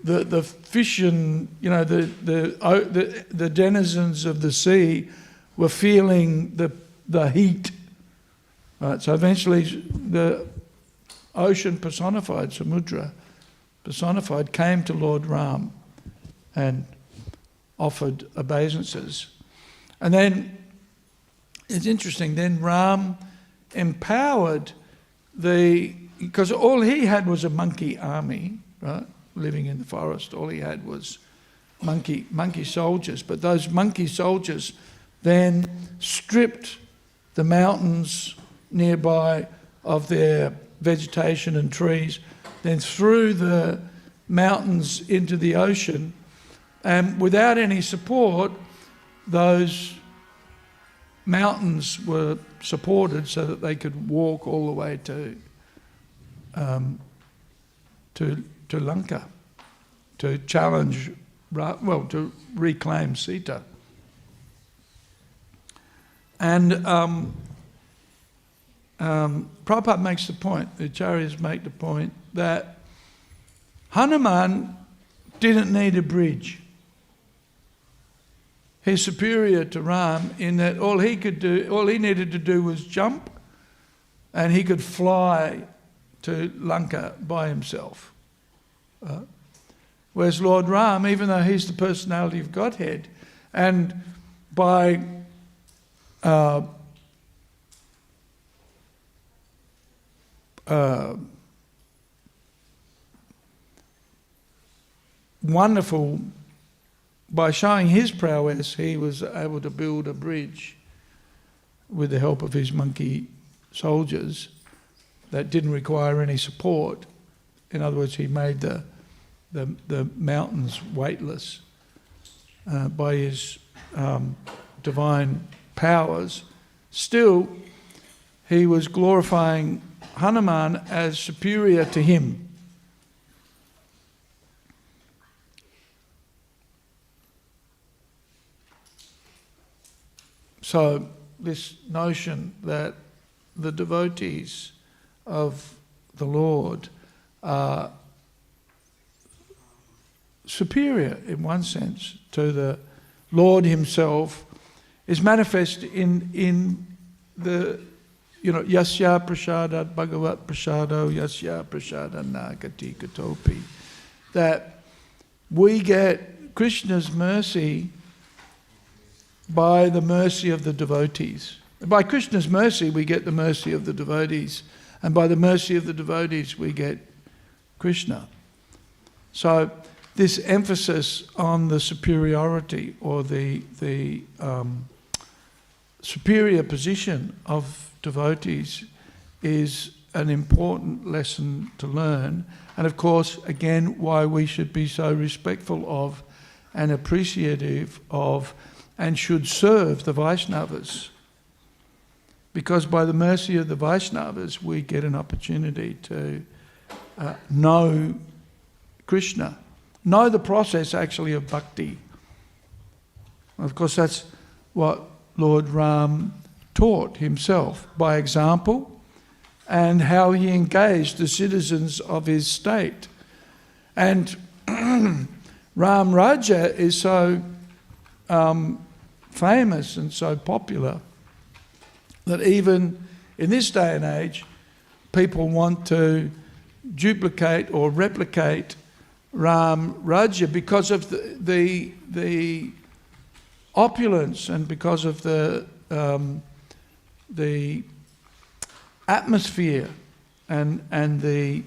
that the fish and the denizens of the sea were feeling the heat. Right, so eventually the ocean personified, Samudra personified, came to Lord Ram and offered obeisances. And then, it's interesting, then Ram empowered because all he had was a monkey army, right, living in the forest. All he had was monkey soldiers. But those monkey soldiers then stripped the mountains nearby of their vegetation and trees, then threw the mountains into the ocean, and without any support, those mountains were supported so that they could walk all the way to Lanka to challenge, to reclaim Sita. And Prabhupada makes the point, the Acharyas make the point, that Hanuman didn't need a bridge. He's superior to Ram in that all he needed to do was jump, and he could fly to Lanka by himself. Whereas Lord Ram, even though he's the personality of Godhead, and by wonderful, by showing his prowess, he was able to build a bridge with the help of his monkey soldiers that didn't require any support. In other words, he made the mountains weightless by his divine powers. Still, he was glorifying Hanuman as superior to him. So this notion that the devotees of the Lord are superior in one sense to the Lord himself is manifest in the, yasya prasadat bhagavat prasado yasya prasada nagati katopi, that we get Krishna's mercy by the mercy of the devotees. By Krishna's mercy we get the mercy of the devotees, and by the mercy of the devotees we get Krishna. So this emphasis on the superiority or the superior position of devotees is an important lesson to learn, and of course again why we should be so respectful of and appreciative of and should serve the Vaishnavas. Because by the mercy of the Vaishnavas we get an opportunity to know Krishna, know the process actually of bhakti. Of course that's what Lord Ram taught himself by example, and how he engaged the citizens of his state. And Ram Rajya is so famous and so popular that even in this day and age people want to duplicate or replicate Ram Rajya because of the opulence and because of the atmosphere and the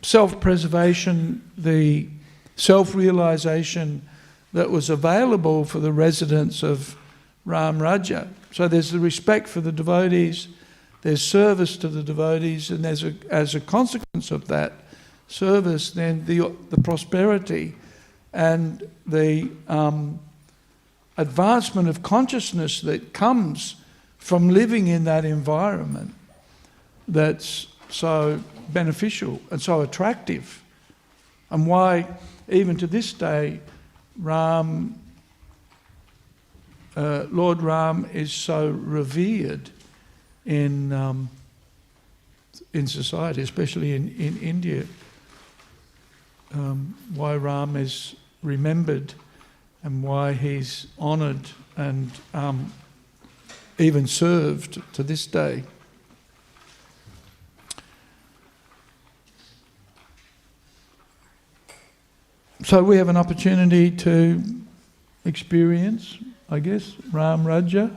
self-preservation, the self-realization that was available for the residents of Ram Rajya. So there's the respect for the devotees, there's service to the devotees, and there's as a consequence of that service, then the prosperity and the advancement of consciousness that comes from living in that environment that's so beneficial and so attractive, and why even to this day Lord Ram is so revered in society, especially in India. Why Ram is remembered and why he's honoured and even served to this day. So we have an opportunity to experience, I guess, Ram Rajya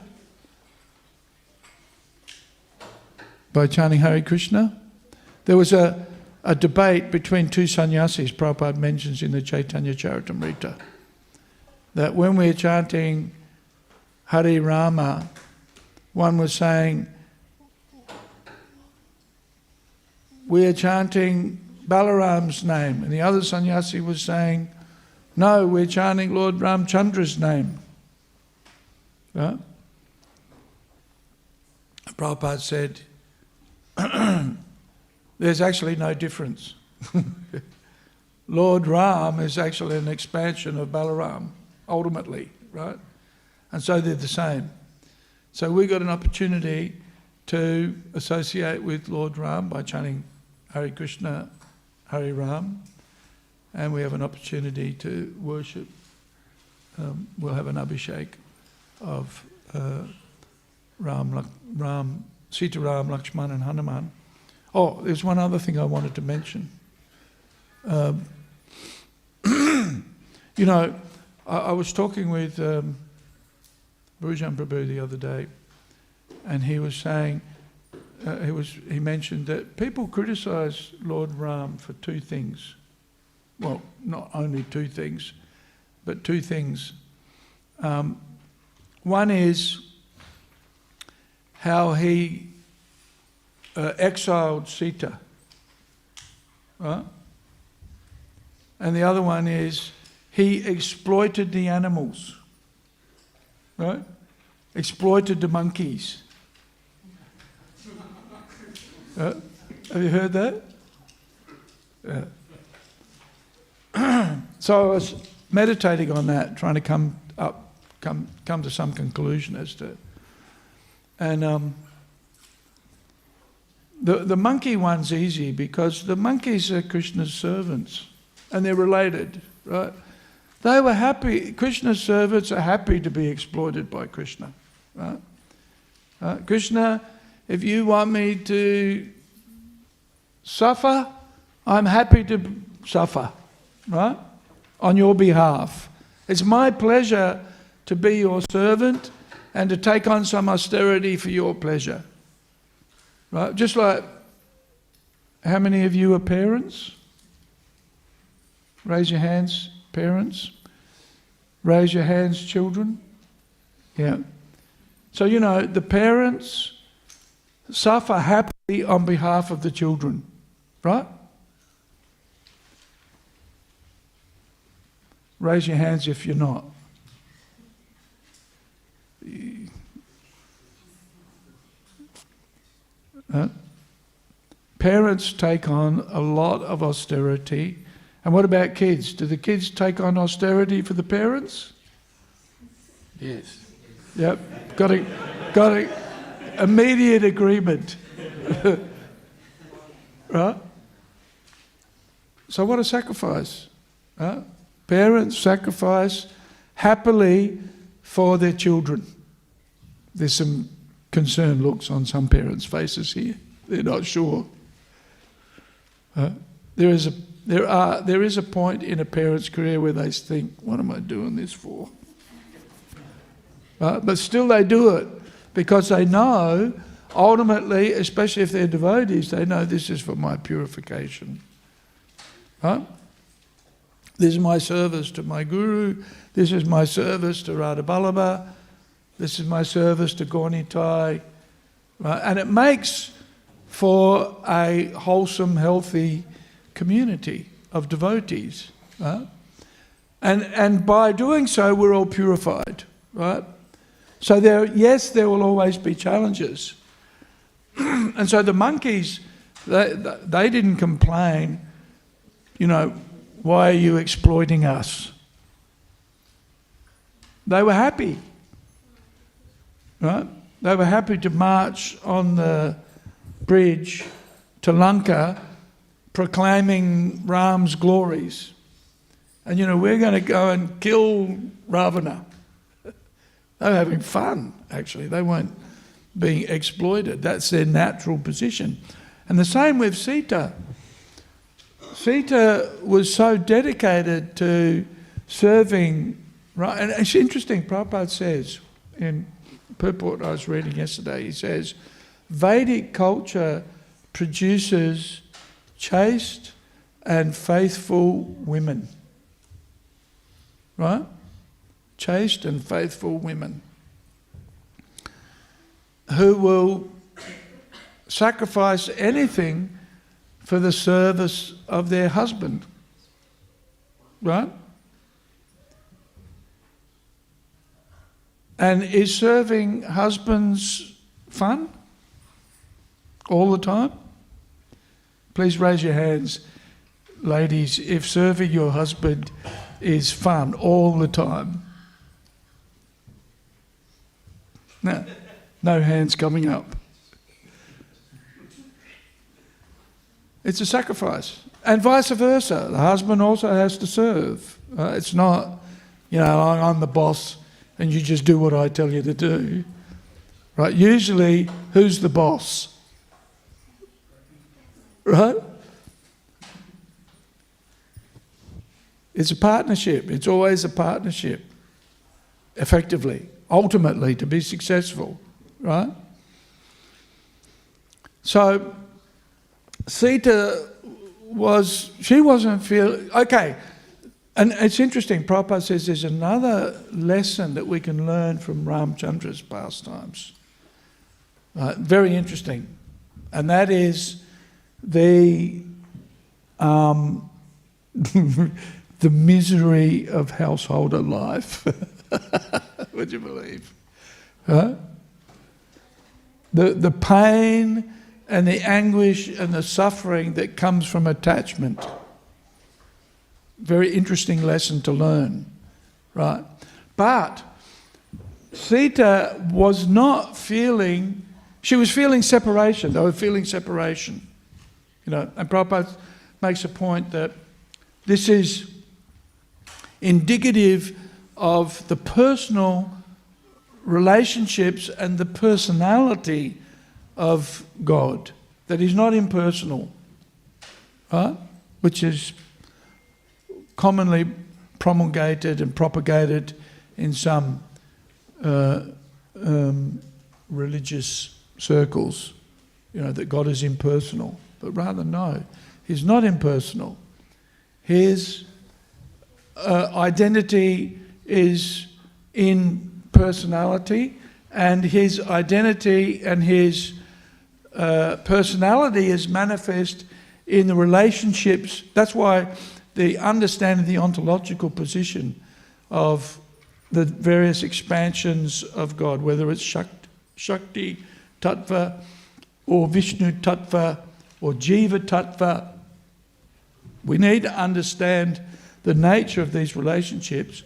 by chanting Hare Krishna. There was a debate between two sannyasis, Prabhupada mentions in the Chaitanya Charitamrita, that when we're chanting Hare Rama, one was saying, we are chanting Balaram's name, and the other sannyasi was saying, no, we're chanting Lord Ramchandra's name. Right? Prabhupada said, there's actually no difference. Lord Ram is actually an expansion of Balaram, ultimately, right? And so they're the same. So we got an opportunity to associate with Lord Ram by chanting Hare Krishna, Hare Ram, and we have an opportunity to worship. We'll have an abhishek of Sita Ram, Lakshman and Hanuman. Oh, there's one other thing I wanted to mention. You know, I was talking with Bhujan Prabhu the other day, and he was saying, he mentioned that people criticise Lord Ram for two things. Well, not only two things, but two things. One is how he exiled Sita, right? And the other one is he exploited the animals, right? Exploited the monkeys. Have you heard that? Yeah. So I was meditating on that, trying to come to some conclusion as to. And the monkey one's easy because the monkeys are Krishna's servants, and they're related, right? They were happy. Krishna's servants are happy to be exploited by Krishna, right? Krishna, if you want me to suffer, I'm happy to suffer, right? On your behalf. It's my pleasure to be your servant and to take on some austerity for your pleasure. Right? Just like, how many of you are parents? Raise your hands, parents. Raise your hands, children. Yeah. So, you know, the parents suffer happily on behalf of the children, right? Raise your hands if you're not. Parents take on a lot of austerity. And what about kids? Do the kids take on austerity for the parents? Yes. Yep. Got a immediate agreement. Right? So what a sacrifice. Right? Parents sacrifice happily for their children. There's some concerned looks on some parents' faces here. They're not sure. There is a point in a parent's career where they think, what am I doing this for? But still they do it because they know, ultimately, especially if they're devotees, they know this is for my purification. Right? This is my service to my Guru. This is my service to Radha Vallabha. This is my service to Gaunitai. Right? And it makes for a wholesome, healthy community of devotees. Right? And by doing so, we're all purified. Right? So there will always be challenges. And so the monkeys, they didn't complain, you know, why are you exploiting us? They were happy. Right? They were happy to march on the bridge to Lanka proclaiming Ram's glories. And, you know, we're going to go and kill Ravana. They were having fun, actually. They weren't being exploited. That's their natural position. And the same with Sita. Sita was so dedicated to serving, right? And it's interesting, Prabhupada says in purport I was reading yesterday, he says, Vedic culture produces chaste and faithful women. Right? Chaste and faithful women who will sacrifice anything for the service of their husband. Right? And is serving husbands fun all the time? Please raise your hands, ladies, if serving your husband is fun all the time. No hands coming up. It's a sacrifice. And vice versa. The husband also has to serve. It's not, I'm the boss and you just do what I tell you to do. Right? Usually, who's the boss? Right? It's a partnership. It's always a partnership. Effectively. Ultimately, to be successful. Right? So, Sita wasn't feeling... Okay, and it's interesting, Prabhupada says there's another lesson that we can learn from Ramchandra's pastimes. Very interesting. And that is the misery of householder life. Would you believe? Huh? The pain and the anguish and the suffering that comes from attachment. Very interesting lesson to learn, right? But Sita was not feeling, she was feeling separation. They were feeling separation. And Prabhupada makes a point that this is indicative of the personal relationships and the personality of God, that He's not impersonal, right? Which is commonly promulgated and propagated in some religious circles, that God is impersonal. But rather, no, He's not impersonal. His identity is in personality, and His identity and His personality is manifest in the relationships. That's why the understanding the ontological position of the various expansions of God, whether it's Shakti Tattva or Vishnu Tattva or Jiva Tattva, we need to understand the nature of these relationships.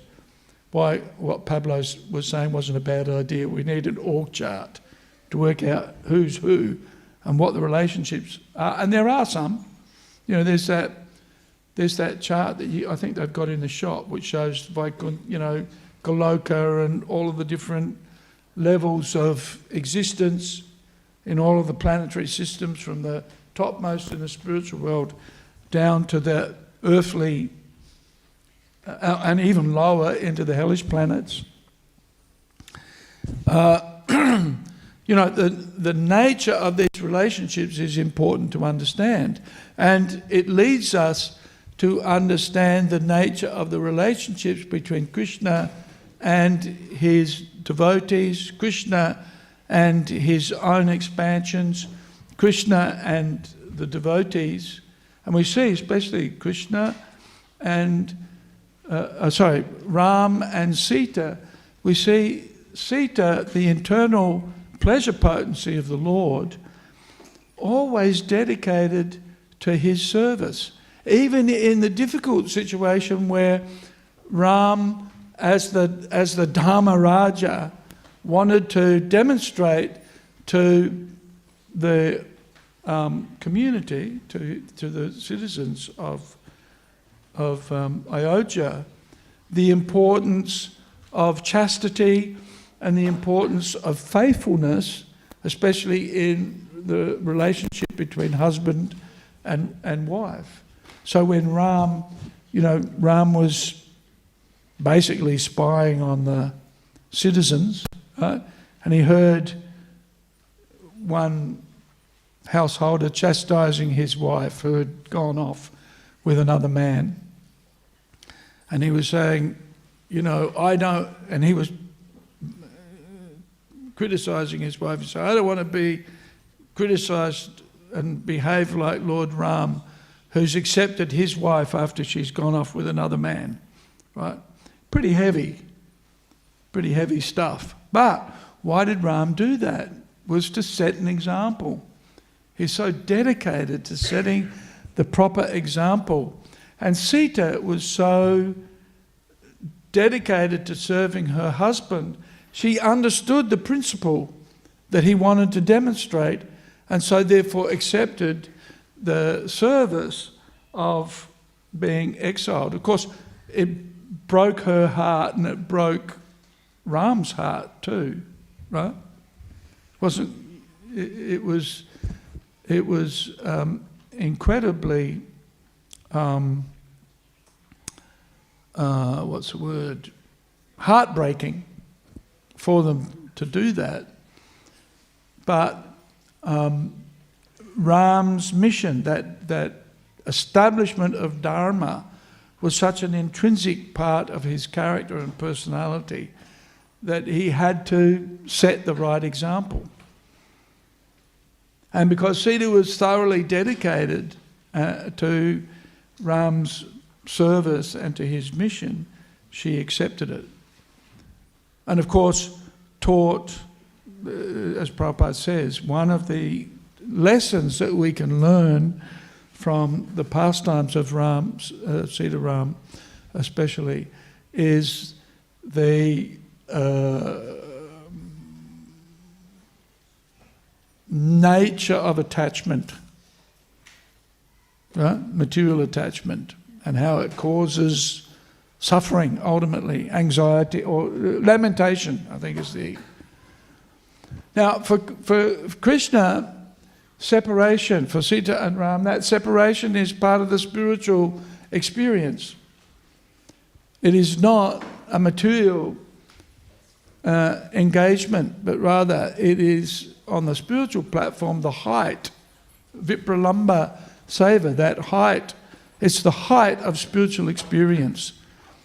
Why what Pablo was saying wasn't a bad idea. We need an org chart to work out who's who and what the relationships are. And there are some. There's that chart that I think they've got in the shop, which shows Goloka and all of the different levels of existence in all of the planetary systems, from the topmost in the spiritual world down to the earthly and even lower into the hellish planets. The nature of these relationships is important to understand, and it leads us to understand the nature of the relationships between Krishna and his devotees, Krishna and his own expansions, Krishna and the devotees. And we see especially Krishna and Ram and Sita. We see Sita, the internal pleasure potency of the Lord, always dedicated to his service. Even in the difficult situation where Ram, as the Dharma Rajya, wanted to demonstrate to the community, to the citizens of Ayodhya, the importance of chastity and the importance of faithfulness, especially in the relationship between husband and wife. So when Ram was basically spying on the citizens, right? And he heard one householder chastising his wife who had gone off with another man. And he was saying, I don't, and he was criticising his wife. He said, I don't want to be criticised and behave like Lord Ram, who's accepted his wife after she's gone off with another man. Right? Pretty heavy stuff. But why did Ram do that? Was to set an example. He's so dedicated to setting the proper example. And Sita was so dedicated to serving her husband, she understood the principle that he wanted to demonstrate, and so therefore accepted the service of being exiled. Of course, it broke her heart and it broke Ram's heart too, right? It was incredibly heartbreaking for them to do that. But Ram's mission, that establishment of Dharma, was such an intrinsic part of his character and personality that he had to set the right example. And because Sita was thoroughly dedicated to Ram's service and to his mission, she accepted it. And of course taught, as Prabhupada says, one of the lessons that we can learn from the pastimes of Sita Ram especially, is the nature of attachment, right? Material attachment, and how it causes suffering, ultimately, anxiety or lamentation, I think is the... Now, for Krishna, separation, for Sita and Ram, that separation is part of the spiritual experience. It is not a material engagement, but rather it is on the spiritual platform, the height, Vipralamba Seva, that height. It's the height of spiritual experience.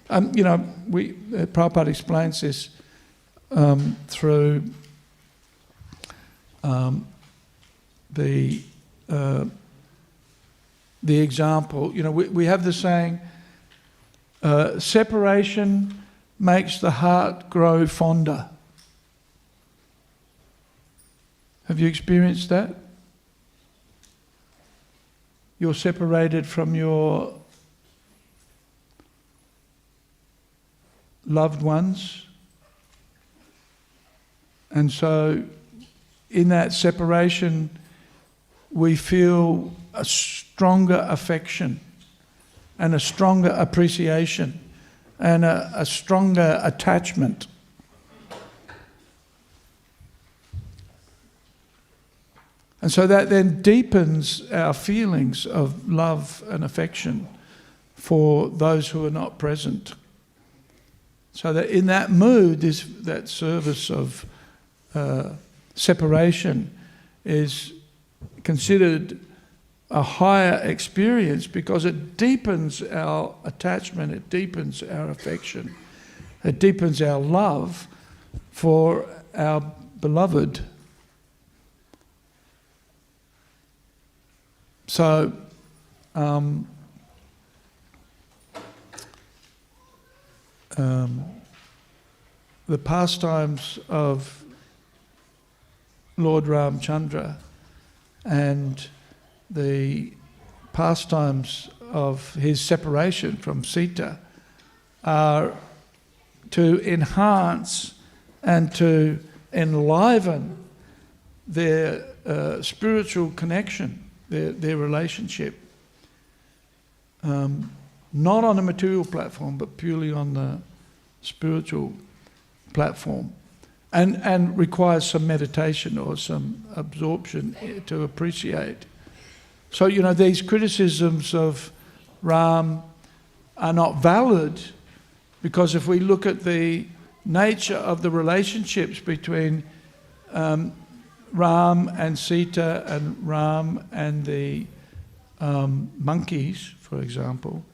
Prabhupada explains this through the example. We have the saying, separation makes the heart grow fonder. Have you experienced that? You're separated from your loved ones, and so in that separation we feel a stronger affection and a stronger appreciation and a stronger attachment. And so that then deepens our feelings of love and affection for those who are not present. So that in that mood, that service of separation is considered a higher experience because it deepens our attachment, it deepens our affection, it deepens our love for our beloved. So, the pastimes of Lord Ramchandra and the pastimes of his separation from Sita are to enhance and to enliven their spiritual connection, their relationship, not on a material platform, but purely on the spiritual platform, and requires some meditation or some absorption to appreciate. So, these criticisms of Ram are not valid, because if we look at the nature of the relationships between Ram and Sita and Ram and the monkeys, for example,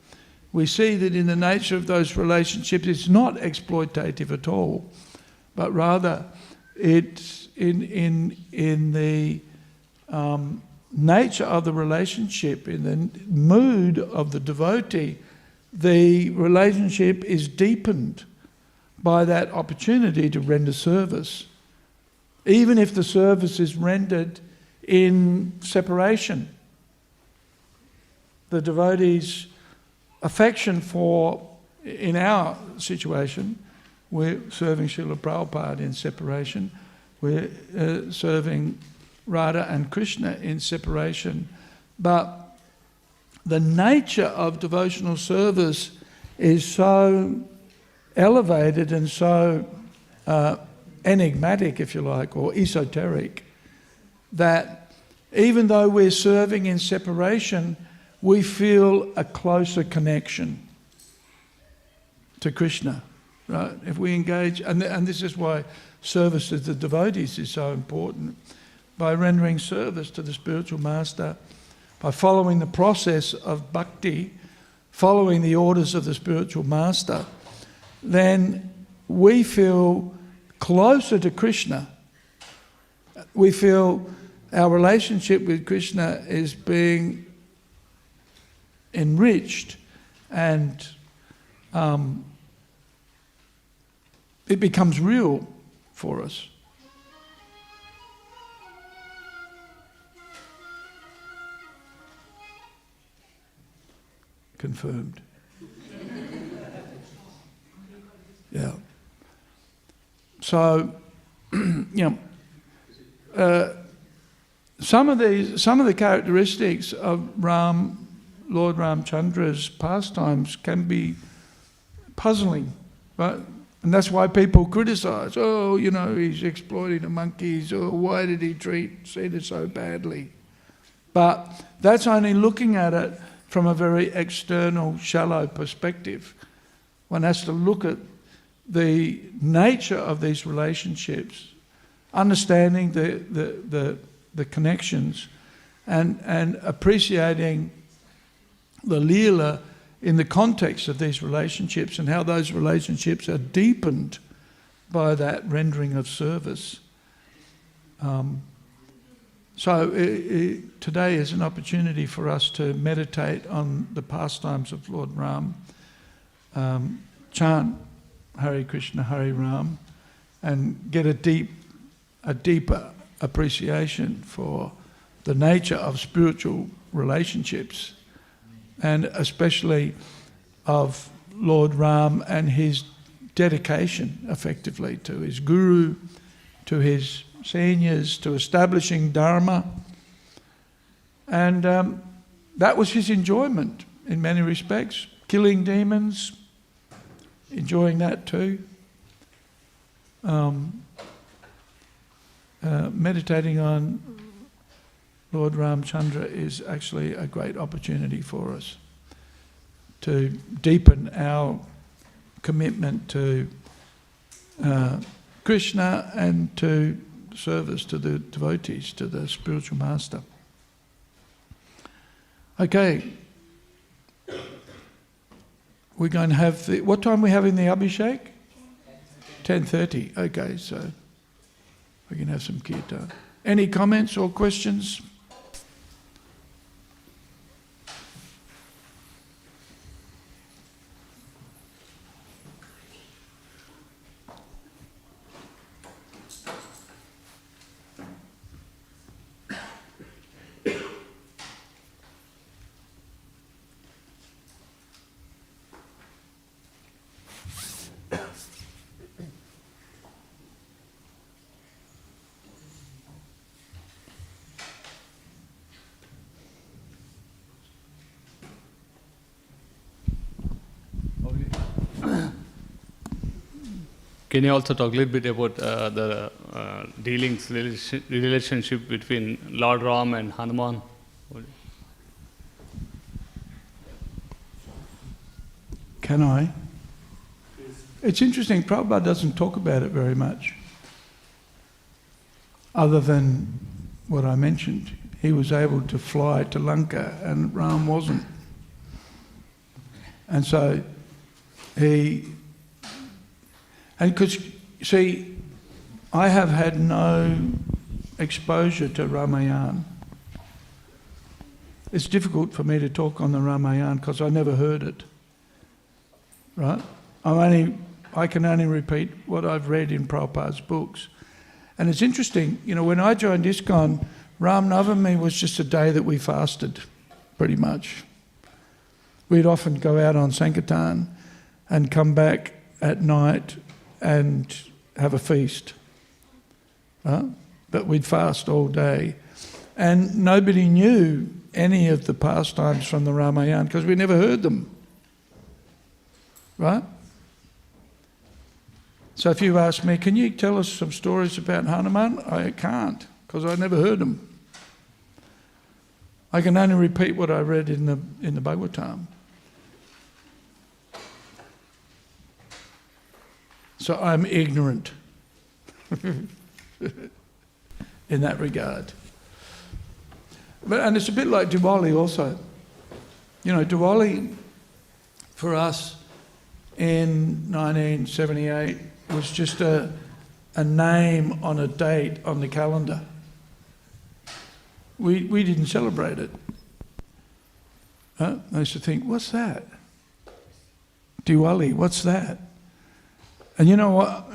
we see that in the nature of those relationships it's not exploitative at all, but rather it's in the nature of the relationship, in the mood of the devotee, the relationship is deepened by that opportunity to render service, even if the service is rendered in separation. The devotee's affection for, in our situation, we're serving Srila Prabhupada in separation, we're serving Radha and Krishna in separation, but the nature of devotional service is so elevated and so enigmatic, if you like, or esoteric, that even though we're serving in separation, we feel a closer connection to Krishna, right? If we engage, and this is why service to the devotees is so important. By rendering service to the spiritual master, by following the process of bhakti, following the orders of the spiritual master, then we feel closer to Krishna. We feel our relationship with Krishna is being enriched, and it becomes real for us. Confirmed. Yeah. So, some of the characteristics of Lord Ramchandra's pastimes can be puzzling, right? And that's why people criticize. Oh, he's exploiting the monkeys. Or why did he treat Sita so badly? But that's only looking at it from a very external, shallow perspective. One has to look at the nature of these relationships, understanding the connections, and appreciating the Leela in the context of these relationships and how those relationships are deepened by that rendering of service. So today is an opportunity for us to meditate on the pastimes of Lord Ram, chant Hare Krishna, Hare Ram, and get a deeper appreciation for the nature of spiritual relationships, and especially of Lord Ram and his dedication, effectively, to his guru, to his seniors, to establishing Dharma. And that was his enjoyment in many respects. Killing demons, enjoying that too. Meditating on Lord Ramchandra is actually a great opportunity for us to deepen our commitment to Krishna and to service to the devotees, to the spiritual master. Okay. We're going to have what time are we having the Abhishek? 10:30. Okay, so we can have some kirtan. Any comments or questions?
Can you also talk a little bit about the dealings, relationship between Lord Ram and Hanuman?
Can I? It's interesting, Prabhupada doesn't talk about it very much, other than what I mentioned. He was able to fly to Lanka and Ram wasn't. And so and because, see, I have had no exposure to Ramayana. It's difficult for me to talk on the Ramayana because I never heard it, right? I'm only I can only repeat what I've read in Prabhupada's books. And it's interesting, when I joined ISKCON, Ram Navami was just a day that we fasted, pretty much. We'd often go out on Sankirtan and come back at night and have a feast. But we'd fast all day. And nobody knew any of the pastimes from the Ramayana because we never heard them. Right? So if you ask me, can you tell us some stories about Hanuman? I can't, because I never heard them. I can only repeat what I read in the Bhagavatam. So I'm ignorant in that regard. And it's a bit like Diwali also. Diwali for us in 1978 was just a name on a date on the calendar. We didn't celebrate it. I used to think, what's that? Diwali, what's that? And you know what?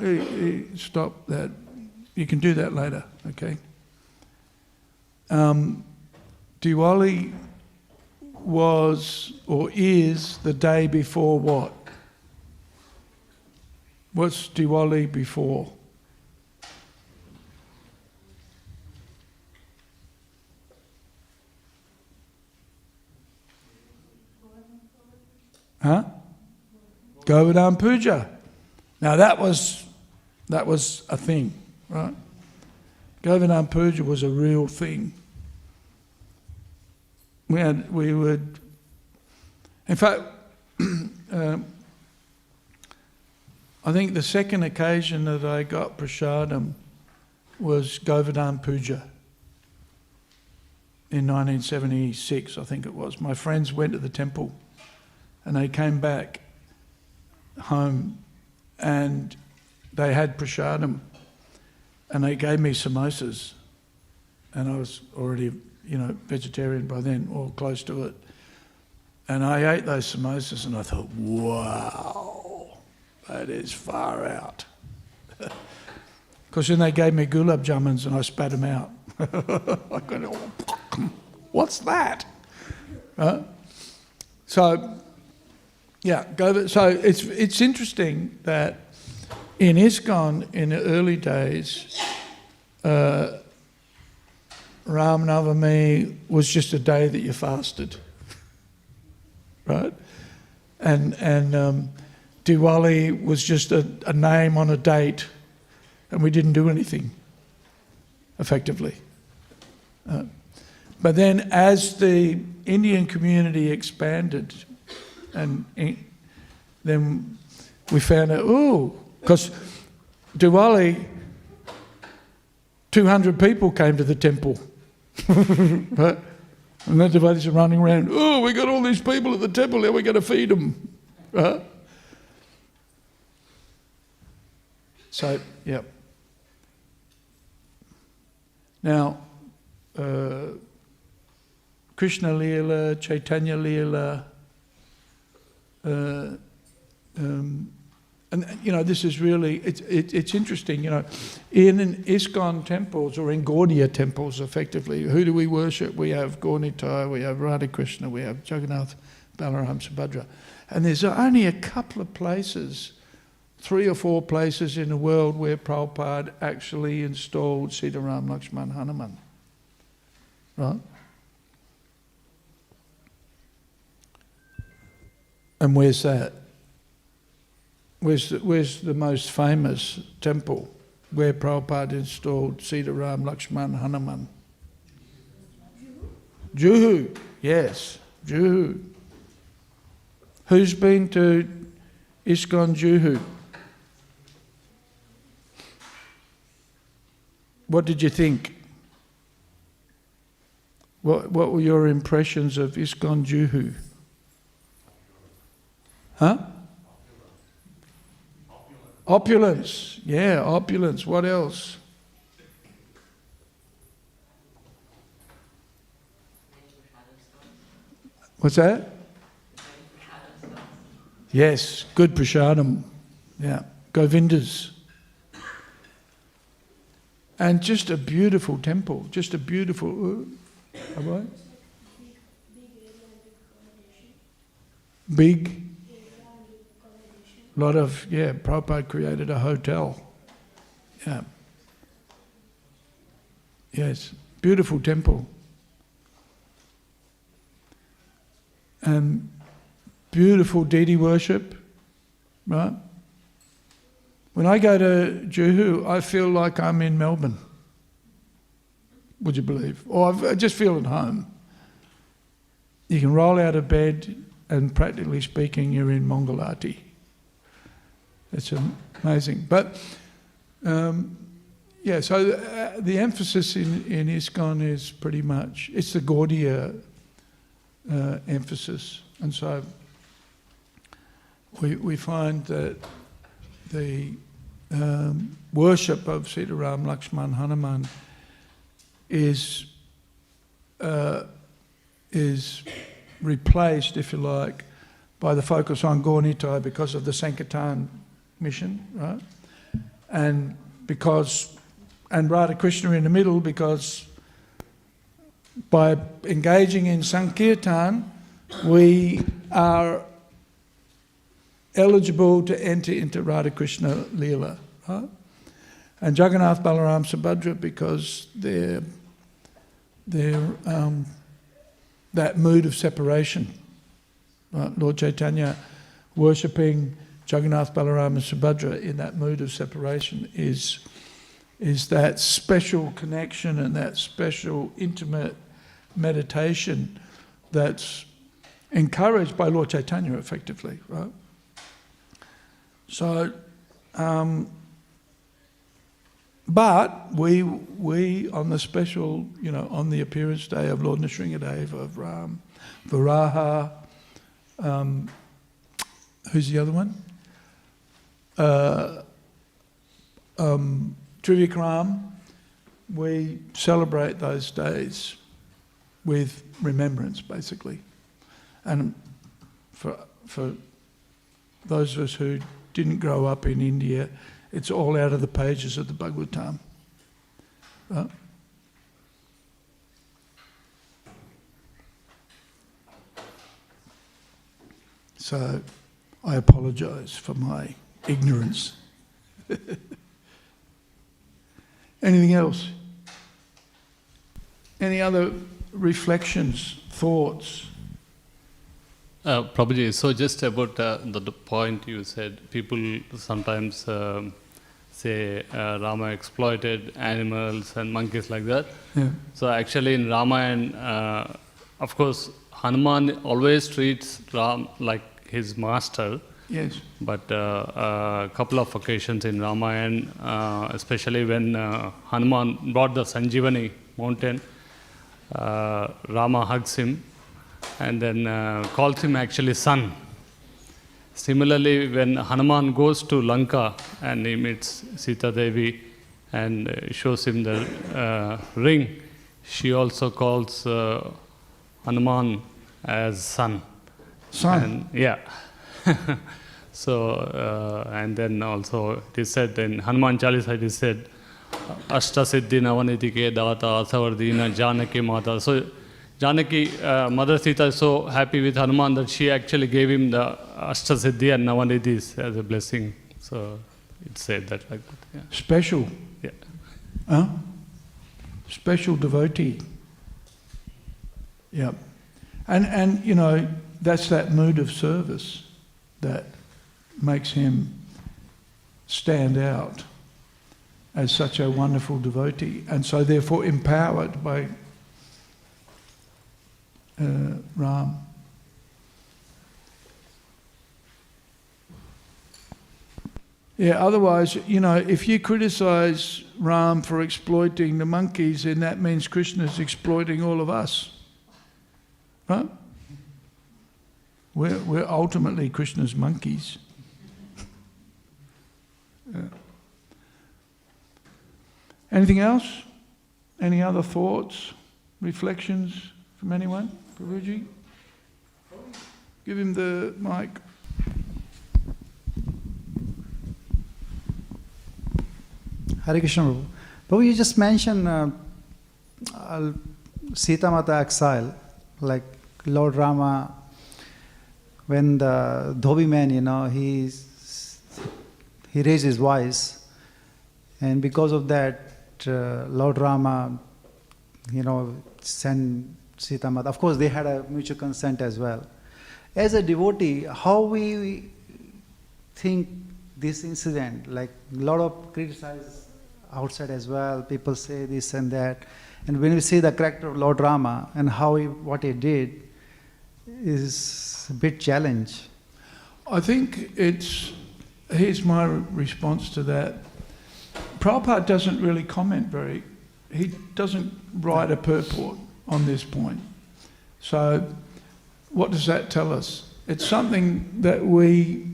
Stop that. You can do that later, okay? Diwali was or is the day before what? What's Diwali before? Govardhan Puja. Now that was a thing, right? Govardhan Puja was a real thing. We would, in fact, I think the second occasion that I got prasadam was Govardhan Puja in 1976, I think it was. My friends went to the temple and they came back home and they had prasadam and they gave me samosas, and I was already, vegetarian by then, or close to it. And I ate those samosas and I thought, wow, that is far out. Because then they gave me gulab jamuns and I spat them out. I got, what's that? So it's interesting that in ISKCON in the early days, Ram Navami was just a day that you fasted, right? And Diwali was just a name on a date, and we didn't do anything effectively. But then as the Indian community expanded, and then we found out, because Diwali, 200 people came to the temple. Right? And then devotees are running around, we got all these people at the temple, now we're going to feed them. Right? So, yep. Now, Krishna Leela, Chaitanya Leela, and this is really, it's interesting, in ISKCON temples or in Gaudiya temples effectively, who do we worship? We have Gaurnitai, we have Radha Krishna, we have Jagannath, Balaram, Subhadra. And there's only a couple of places, 3 or 4 places in the world where Prabhupada actually installed Sita Ram Lakshman Hanuman. Right? And where's that? Where's the most famous temple where Prabhupada installed Sita Ram Lakshman Hanuman? Juhu, yes, Juhu. Who's been to ISKCON Juhu? What did you think? What were your impressions of ISKCON Juhu? Huh? Opulence. Yeah, opulence. What else? What's that? Yes, good prasadam. Yeah, Govindas. And just a beautiful temple, just a beautiful... what? Big. Lot of, Prabhupada created a hotel. Yeah. Yes, beautiful temple. And beautiful deity worship, right? When I go to Juhu, I feel like I'm in Melbourne. Would you believe? Or I just feel at home. You can roll out of bed and practically speaking, you're in Mongolati. It's amazing. But, so the emphasis in ISKCON is pretty much, it's the Gaudiya emphasis. And so we find that the worship of Sitaram, Lakshman, Hanuman is replaced, if you like, by the focus on Gaur Nitai because of the Sankirtan mission, right? And Radha Krishna in the middle, because by engaging in Sankirtan, we are eligible to enter into Radha Krishna Leela, right? And Jagannath, Balaram, Subhadra, because they're that mood of separation. Right? Lord Chaitanya worshipping Jagannath, Balaram and Subhadra in that mood of separation is that special connection and that special intimate meditation that's encouraged by Lord Chaitanya effectively, right? So, but we on the special, on the appearance day of Lord Nrsingadev, of Ram, Varaha, who's the other one? Trivikram, we celebrate those days with remembrance, basically. And for those of us who didn't grow up in India, it's all out of the pages of the Bhagavatam. Right? So I apologise for my ignorance. Anything else? Any other reflections, thoughts?
Prabhuji, so just about the point you said, people sometimes say Rama exploited animals and monkeys like that.
Yeah.
So actually in Ramayana, of course, Hanuman always treats Ram like his master.
Yes.
But a couple of occasions in Ramayana, especially when Hanuman brought the Sanjeevani mountain, Rama hugs him and then calls him actually son. Similarly, when Hanuman goes to Lanka and he meets Sita Devi and shows him the ring, she also calls Hanuman as son.
Son.
And, yeah. So, and then also it is said in Hanuman Chalisa, it is said, Ashta Siddhi Navanitike Data Asavardhina Janaki Mata. So, Janaki, Mother Sita is so happy with Hanuman that she actually gave him the Ashta Siddhi and Navanidhis as a blessing. So, it's said that like that. Yeah.
Special.
Yeah.
Huh? Special devotee. Yeah. And that's that mood of service that makes him stand out as such a wonderful devotee, and so therefore empowered by Ram. Yeah, otherwise, if you criticize Ram for exploiting the monkeys, then that means Krishna's exploiting all of us. Right? We're ultimately Krishna's monkeys. Yeah. Anything else? Any other thoughts, reflections from anyone? Prabhuji? Give him the mic.
Hare Krishna Prabhu. Prabhu, you just mentioned Sita Mata exile, like Lord Rama, when the Dhobi man, he raised his voice, and because of that, Lord Rama, sent Sita Mata. Of course, they had a mutual consent as well. As a devotee, how we think this incident, like a lot of criticize outside as well, people say this and that, and when we see the character of Lord Rama and what he did is a bit challenge.
I think here's my response to that. Prabhupada doesn't really comment he doesn't write a purport on this point. So what does that tell us? It's something that we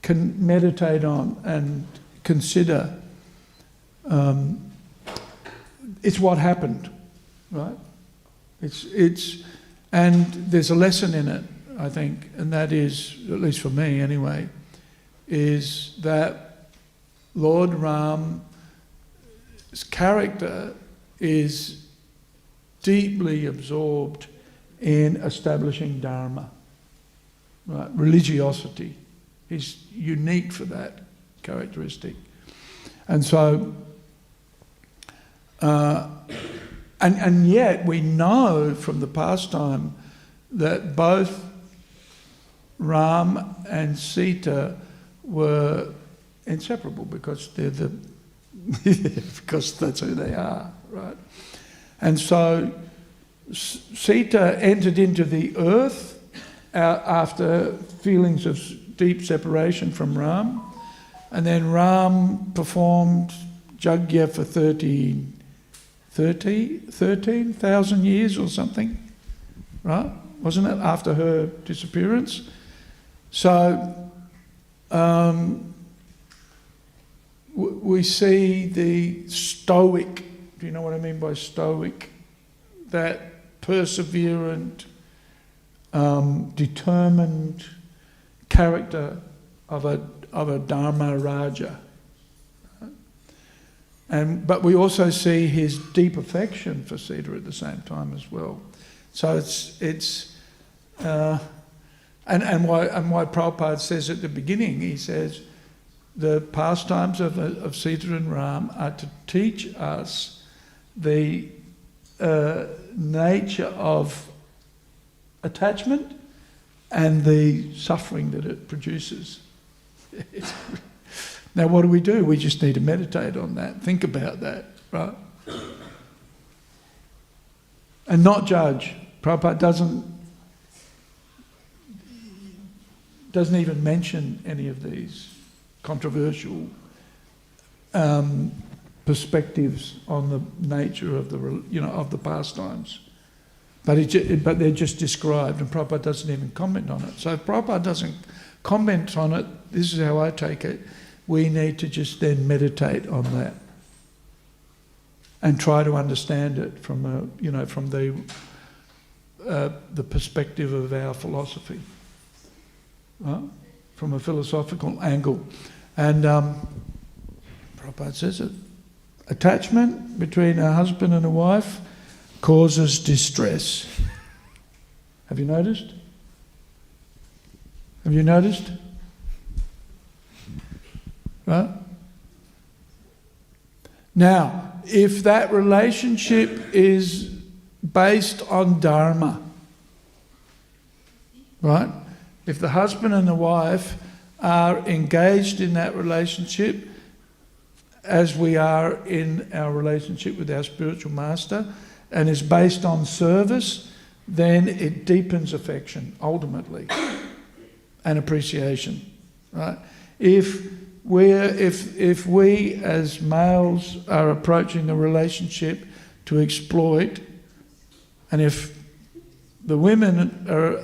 can meditate on and consider. It's what happened, right? And there's a lesson in it, I think, and that is, at least for me anyway, is that Lord Ram's character is deeply absorbed in establishing Dharma, right? Religiosity. He's unique for that characteristic. And so, and yet we know from the pastime that both Ram and Sita were inseparable because because that's who they are, right? And so Sita entered into the earth after feelings of deep separation from Ram, and then Ram performed Yajna for 13,000 years or something, right? Wasn't it, after her disappearance? So we see the stoic, do you know what I mean by stoic? That perseverant, determined character of a Dharma Rajya. But we also see his deep affection for Sita at the same time as well. So and why Prabhupada says at the beginning, he says, the pastimes of Sita and Ram are to teach us the nature of attachment and the suffering that it produces. Now what do? We just need to meditate on that, think about that, right? And not judge. Prabhupada doesn't even mention any of these controversial perspectives on the nature of the pastimes, but they're just described, and Prabhupada doesn't even comment on it. So if Prabhupada doesn't comment on it, this is how I take it. We need to just then meditate on that and try to understand it from the perspective of our philosophy, from a philosophical angle. And Prabhupada says it. Attachment between a husband and a wife causes distress. Have you noticed? Have you noticed? Right? Now, if that relationship is based on Dharma, right? If the husband and the wife are engaged in that relationship as we are in our relationship with our spiritual master, and is based on service, then it deepens affection ultimately and appreciation, right? If we as males are approaching the relationship to exploit, and if the women are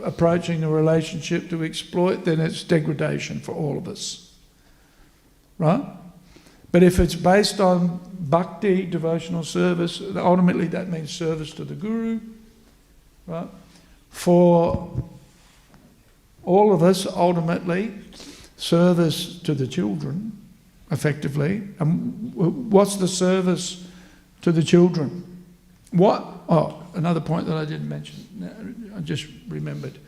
approaching the relationship to exploit, then it's degradation for all of us, right? But if it's based on bhakti, devotional service, ultimately that means service to the Guru, right? For all of us, ultimately, service to the children, effectively. And what's the service to the children? Another point that I didn't mention, I just remembered.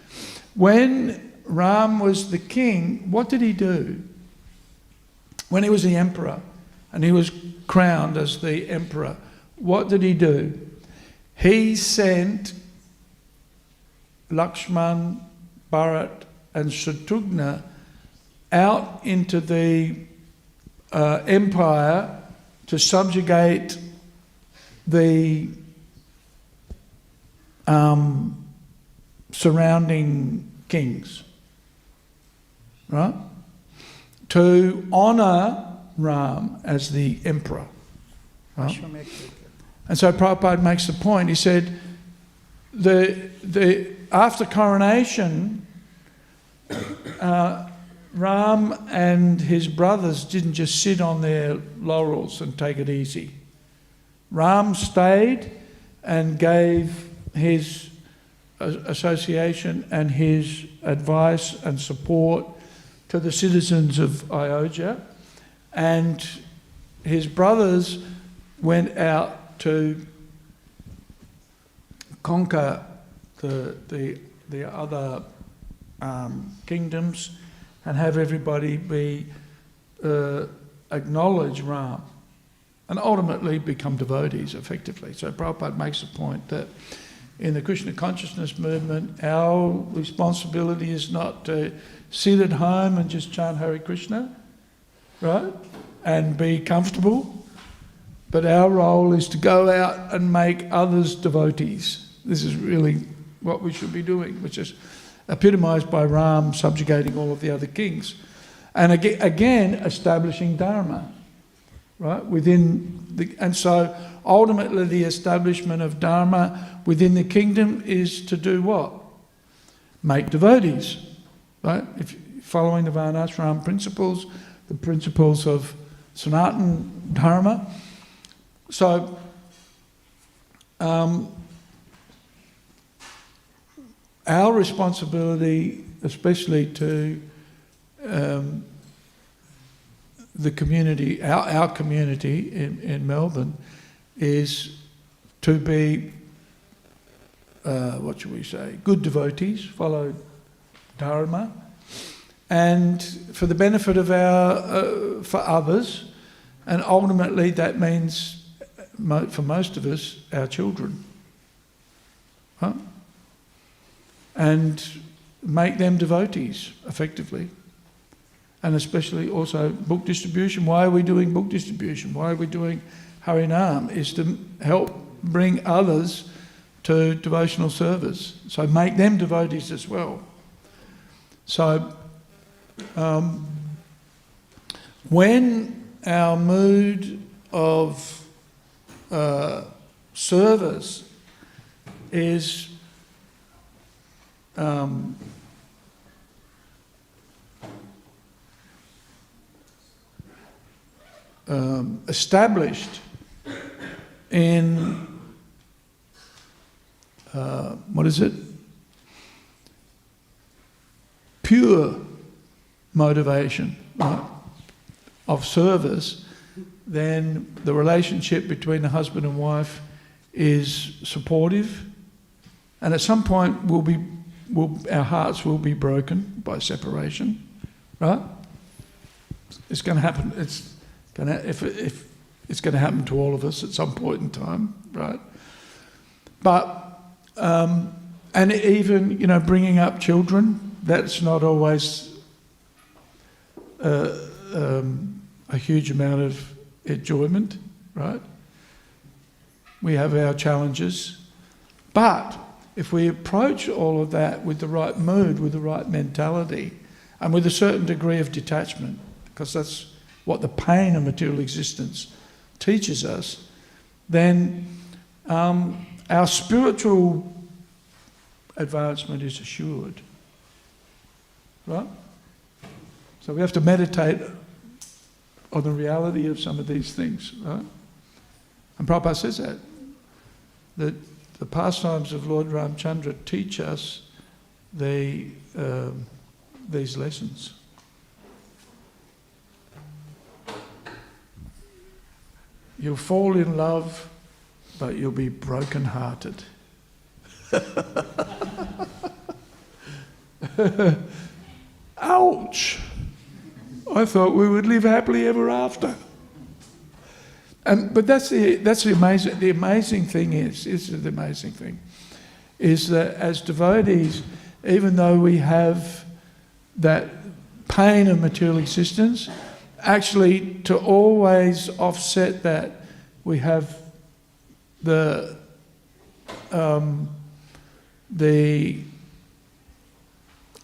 When Ram was the king, what did he do? When he was the emperor and he was crowned as the emperor, what did he do? He sent Lakshman, Bharat and Shatrughna out into the empire to subjugate the surrounding kings, right? To honour Ram as the emperor. Right? And so Prabhupada makes the point, he said, after coronation, Ram and his brothers didn't just sit on their laurels and take it easy. Ram stayed and gave his association and his advice and support to the citizens of Ayodhya, and his brothers went out to conquer the other kingdoms and have everybody acknowledge Ram and ultimately become devotees effectively. So Prabhupada makes the point that in the Krishna consciousness movement, our responsibility is not to sit at home and just chant Hare Krishna, right, and be comfortable, but our role is to go out and make others devotees. This is really what we should be doing, which is epitomised by Ram subjugating all of the other kings. And again establishing Dharma, right, and so ultimately the establishment of Dharma within the kingdom is to do what? Make devotees, right? If following the Varnashram principles, the principles of Sanatana Dharma. So our responsibility, especially to the community, our community in Melbourne, is to be, good devotees, follow Dharma, and for the benefit of for others, and ultimately that means, for most of us, our children. Huh? And make them devotees, effectively. And especially also book distribution. Why are we doing book distribution? Why are we doing Harinam? Is to help bring others to devotional service. So make them devotees as well. So when our mood of service is established in pure motivation, right, of service, then the relationship between the husband and wife is supportive, and at some point our hearts will be broken by separation, right? It's going to happen. It's going to happen to all of us at some point in time, right? But and even bringing up children, that's not always a huge amount of enjoyment, right? We have our challenges, but if we approach all of that with the right mood, with the right mentality, and with a certain degree of detachment, because that's what the pain of material existence teaches us, then our spiritual advancement is assured, right? So we have to meditate on the reality of some of these things, right? And Prabhupada says that the pastimes of Lord Ramchandra teach us these lessons. You'll fall in love, but you'll be broken-hearted. Ouch! I thought we would live happily ever after. But that's the amazing thing is that as devotees, even though we have that pain of material existence, actually to always offset that, we have the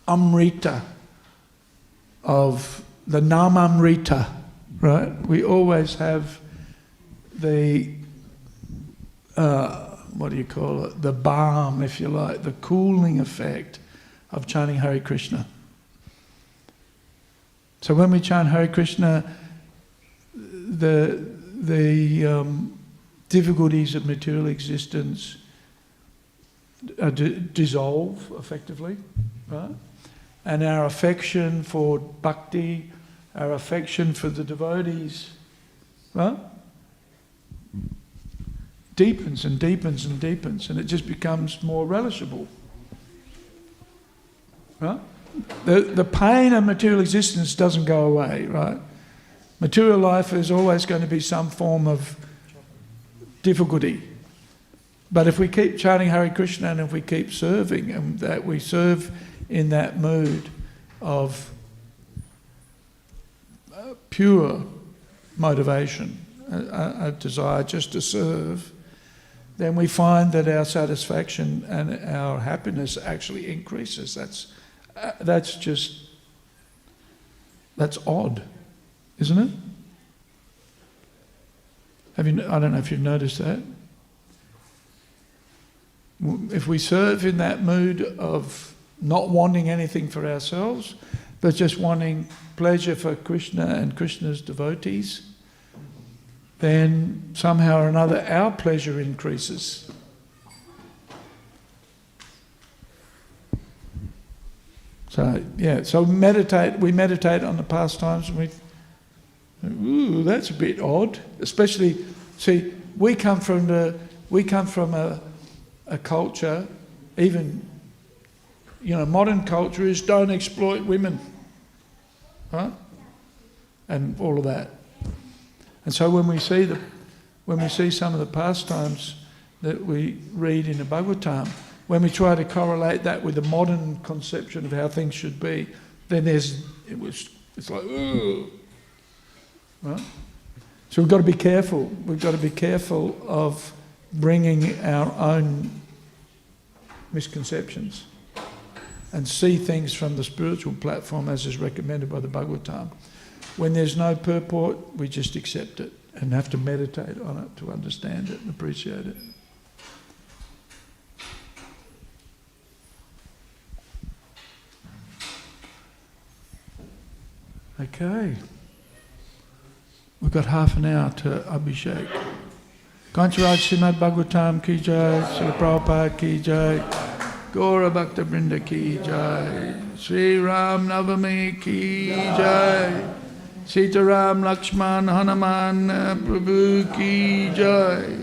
amrita of the namamrita, right? We always have the what do you call it? The balm, if you like, the cooling effect of chanting Hare Krishna. So when we chant Hare Krishna, the difficulties of material existence dissolve effectively, right? And our affection for bhakti, our affection for the devotees, right, deepens and deepens and deepens, and it just becomes more relishable. Right? The pain of material existence doesn't go away, right? Material life is always going to be some form of difficulty. But if we keep chanting Hare Krishna and if we keep serving, and that we serve in that mood of pure motivation, a desire just to serve, then we find that our satisfaction and our happiness actually increases. That's odd, isn't it? I don't know if you've noticed that. If we serve in that mood of not wanting anything for ourselves, but just wanting pleasure for Krishna and Krishna's devotees, then somehow or another our pleasure increases. So we meditate on the pastimes, and that's a bit odd. Especially, see, we come from a culture, even modern culture is don't exploit women, right? And all of that. And so when we see some of the pastimes that we read in the Bhagavatam, when we try to correlate that with the modern conception of how things should be, then it's like, ooh, right? So we've got to be careful. We've got to be careful of bringing our own misconceptions and see things from the spiritual platform as is recommended by the Bhagavatam. When there's no purport, we just accept it and have to meditate on it to understand it and appreciate it. Okay. We've got half an hour to Abhishek. Kancharaj Śrīmad Bhāgavatam ki jai, Srila Prabhupada ki jai, Gaura Bhakta Vrinda ki jai, Sri Ram Navami ki jai, Sita Ram Lakshman Hanuman Prabhu ki jai.